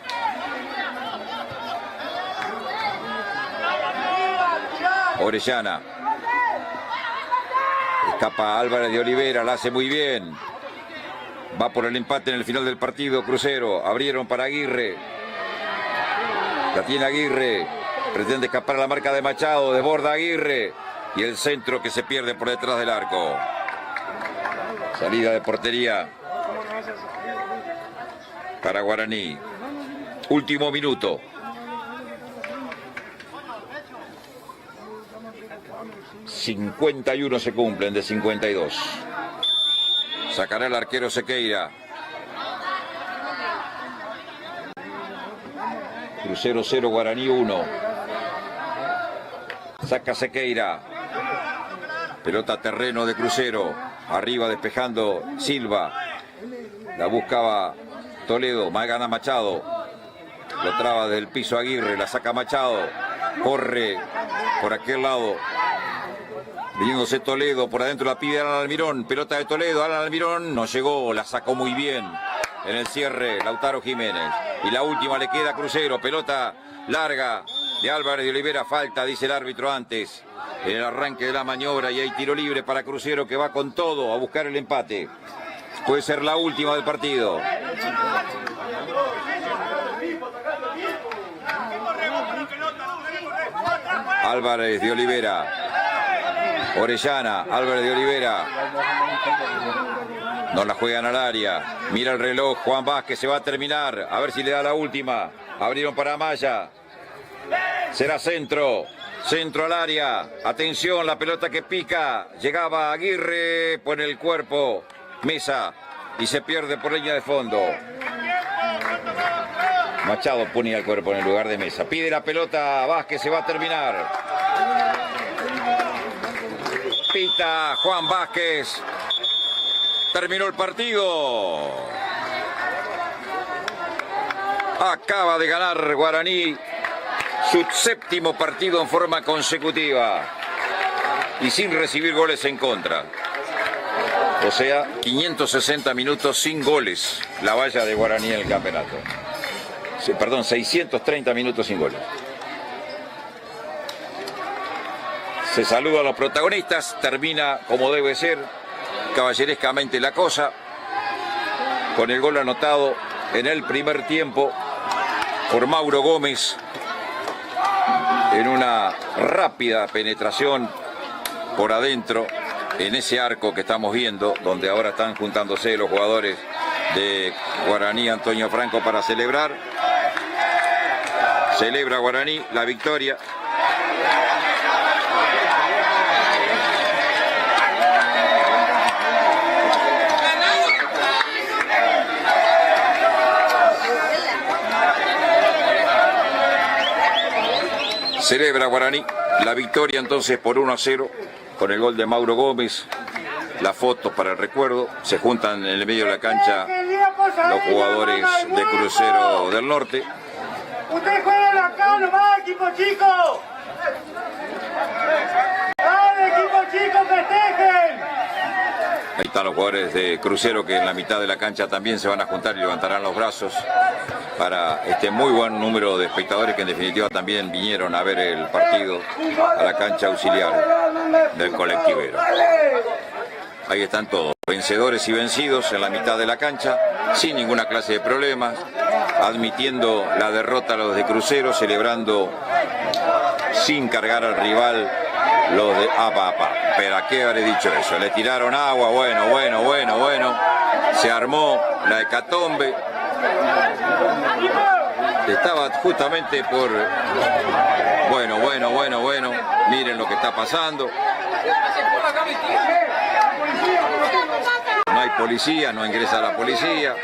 Orellana. Escapa Álvarez de Olivera, la hace muy bien. Va por el empate en el final del partido Crucero. Abrieron para Aguirre. La tiene Aguirre. Pretende escapar a la marca de Machado. Desborda Aguirre. Y el centro que se pierde por detrás del arco. Salida de portería para Guaraní. Último minuto. ...51 se cumplen de 52. Sacará el arquero Sequeira. Crucero 0, Guaraní 1. Saca Sequeira. Pelota a terreno de Crucero. Arriba despejando Silva. La buscaba Toledo. Más gana Machado. Lo traba desde el piso Aguirre. La saca Machado. Corre por aquel lado. Viniéndose Toledo, por adentro la pide Alan Almirón, pelota de Toledo, Alan Almirón no llegó, la sacó muy bien en el cierre Lautaro Jiménez. Y la última le queda a Crucero, pelota larga de Álvarez de Olivera, falta, dice el árbitro antes, en el arranque de la maniobra y hay tiro libre para Crucero que va con todo a buscar el empate. Puede ser la última del partido. Álvarez de Olivera. Orellana, Álvarez de Olivera. No la juegan al área. Mira el reloj, Juan Vázquez, se va a terminar. A ver si le da la última. Abrieron para Amaya. Será centro. Centro al área. Atención, la pelota que pica. Llegaba Aguirre, pone el cuerpo. Mesa. Y se pierde por línea de fondo. Machado ponía el cuerpo en el lugar de Mesa. Pide la pelota Vázquez, se va a terminar. Pita Juan Vázquez. Terminó el partido. Acaba de ganar Guaraní su 7º partido en forma consecutiva y sin recibir goles en contra. O sea, 560 minutos sin goles la valla de Guaraní en el campeonato. Perdón, 630 minutos sin goles. Se saluda a los protagonistas, termina como debe ser, caballerescamente la cosa, con el gol anotado en el primer tiempo por Mauro Gómez, en una rápida penetración por adentro, en ese arco que estamos viendo, donde ahora están juntándose los jugadores de Guaraní Antonio Franco para celebrar. Celebra Guaraní la victoria. Celebra Guaraní la victoria entonces por 1-0 con el gol de Mauro Gómez. Las fotos para el recuerdo. Se juntan en el medio de la cancha los jugadores de Crucero del Norte. ustedes jueguen acá nomás, equipo chico. Dale, equipo chico, festejen. Ahí están los jugadores de Crucero que en la mitad de la cancha también se van a juntar y levantarán los brazos para este muy buen número de espectadores que en definitiva también vinieron a ver el partido a la cancha auxiliar del Colectivero. Ahí están todos, vencedores y vencidos en la mitad de la cancha, sin ninguna clase de problemas, admitiendo la derrota a los de Crucero, celebrando sin cargar al rival los de APA. Pero ¿a qué habré dicho eso? Le tiraron agua, bueno. Se armó la hecatombe. Estaba justamente por... Bueno. Miren lo que está pasando. No hay policía, no ingresa la policía.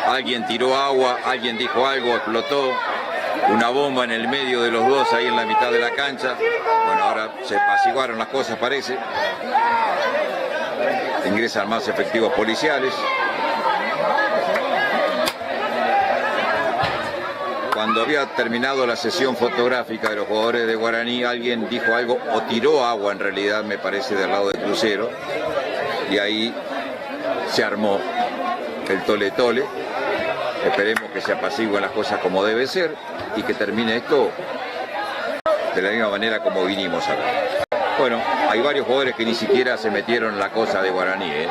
Alguien tiró agua, alguien dijo algo, explotó una bomba en el medio de los dos ahí en la mitad de la cancha. Bueno, ahora se apaciguaron las cosas, parece. Ingresan más efectivos policiales. Cuando había terminado la sesión fotográfica de los jugadores de Guaraní, alguien dijo algo o tiró agua, en realidad me parece, del lado de Crucero, y ahí se armó el tole-tole. Esperemos que se apaciguen las cosas como debe ser y que termine esto de la misma manera como vinimos a ver. Bueno, hay varios jugadores que ni siquiera se metieron en la cosa de Guaraní, ¿eh?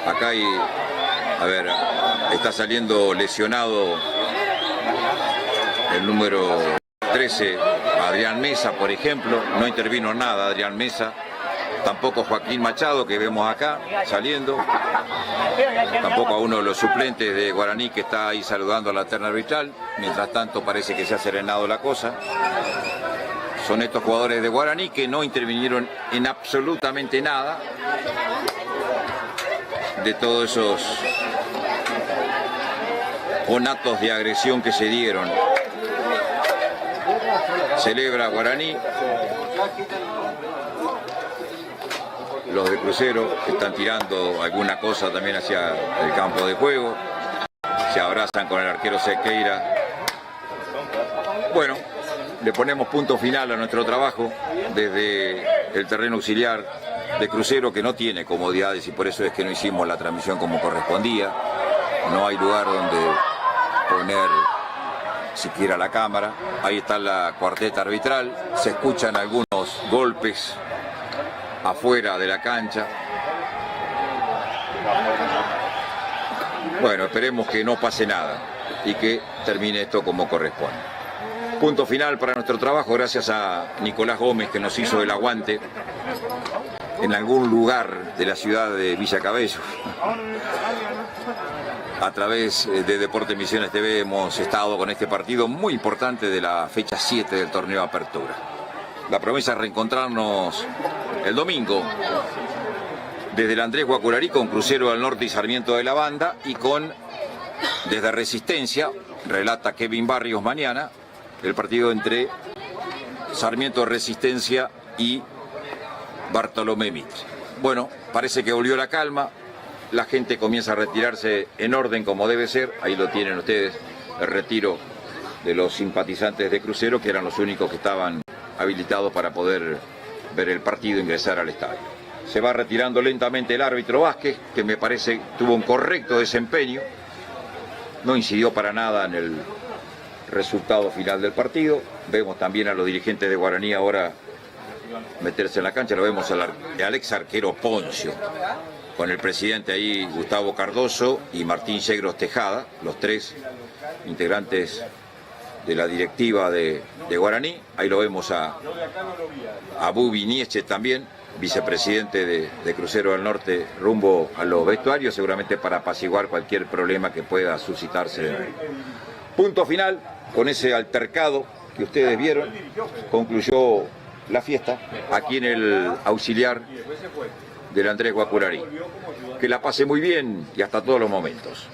Acá hay, a ver, está saliendo lesionado el número 13, Adrián Mesa, por ejemplo. No intervino nada Adrián Mesa. Tampoco Joaquín Machado, que vemos acá saliendo. Tampoco a uno de los suplentes de Guaraní, que está ahí saludando a la terna arbitral. Mientras tanto parece que se ha serenado la cosa. Son estos jugadores de Guaraní que no intervinieron en absolutamente nada de todos esos conatos de agresión que se dieron. Celebra Guaraní. Los de Crucero están tirando alguna cosa también hacia el campo de juego. Se abrazan con el arquero Sequeira. Bueno, le ponemos punto final a nuestro trabajo desde el terreno auxiliar de Crucero, que no tiene comodidades y por eso es que no hicimos la transmisión como correspondía. No hay lugar donde poner siquiera la cámara. Ahí está la cuarteta arbitral. Se escuchan algunos golpes afuera de la cancha. Bueno, esperemos que no pase nada y que termine esto como corresponde. Punto final para nuestro trabajo, gracias a Nicolás Gómez, que nos hizo el aguante en algún lugar de la ciudad de Villa Cabello. A través de Deportes Misiones TV hemos estado con este partido muy importante de la fecha 7 del torneo Apertura. La promesa es reencontrarnos el domingo desde el Andrés Guacurarí con Crucero del Norte y Sarmiento de la Banda, y con desde Resistencia, relata Kevin Barrios mañana, el partido entre Sarmiento Resistencia y Bartolomé Mitre. Bueno, parece que volvió la calma, la gente comienza a retirarse en orden como debe ser. Ahí lo tienen ustedes, el retiro de los simpatizantes de Crucero, que eran los únicos que estaban habilitados para poder ver el partido e ingresar al estadio. Se va retirando lentamente el árbitro Vázquez, que me parece tuvo un correcto desempeño, no incidió para nada en el resultado final del partido. Vemos también a los dirigentes de Guaraní ahora meterse en la cancha. Lo vemos al ex arquero Poncio, con el presidente ahí, Gustavo Cardoso, y Martín Yegros Tejada, los tres integrantes de la directiva de Guaraní. Ahí lo vemos a Bubi Nietzsche también, vicepresidente de Crucero del Norte, rumbo a los vestuarios, seguramente para apaciguar cualquier problema que pueda suscitarse. Punto final, con ese altercado que ustedes vieron, concluyó la fiesta aquí en el auxiliar del Andrés Guacurarí. Que la pase muy bien y hasta todos los momentos.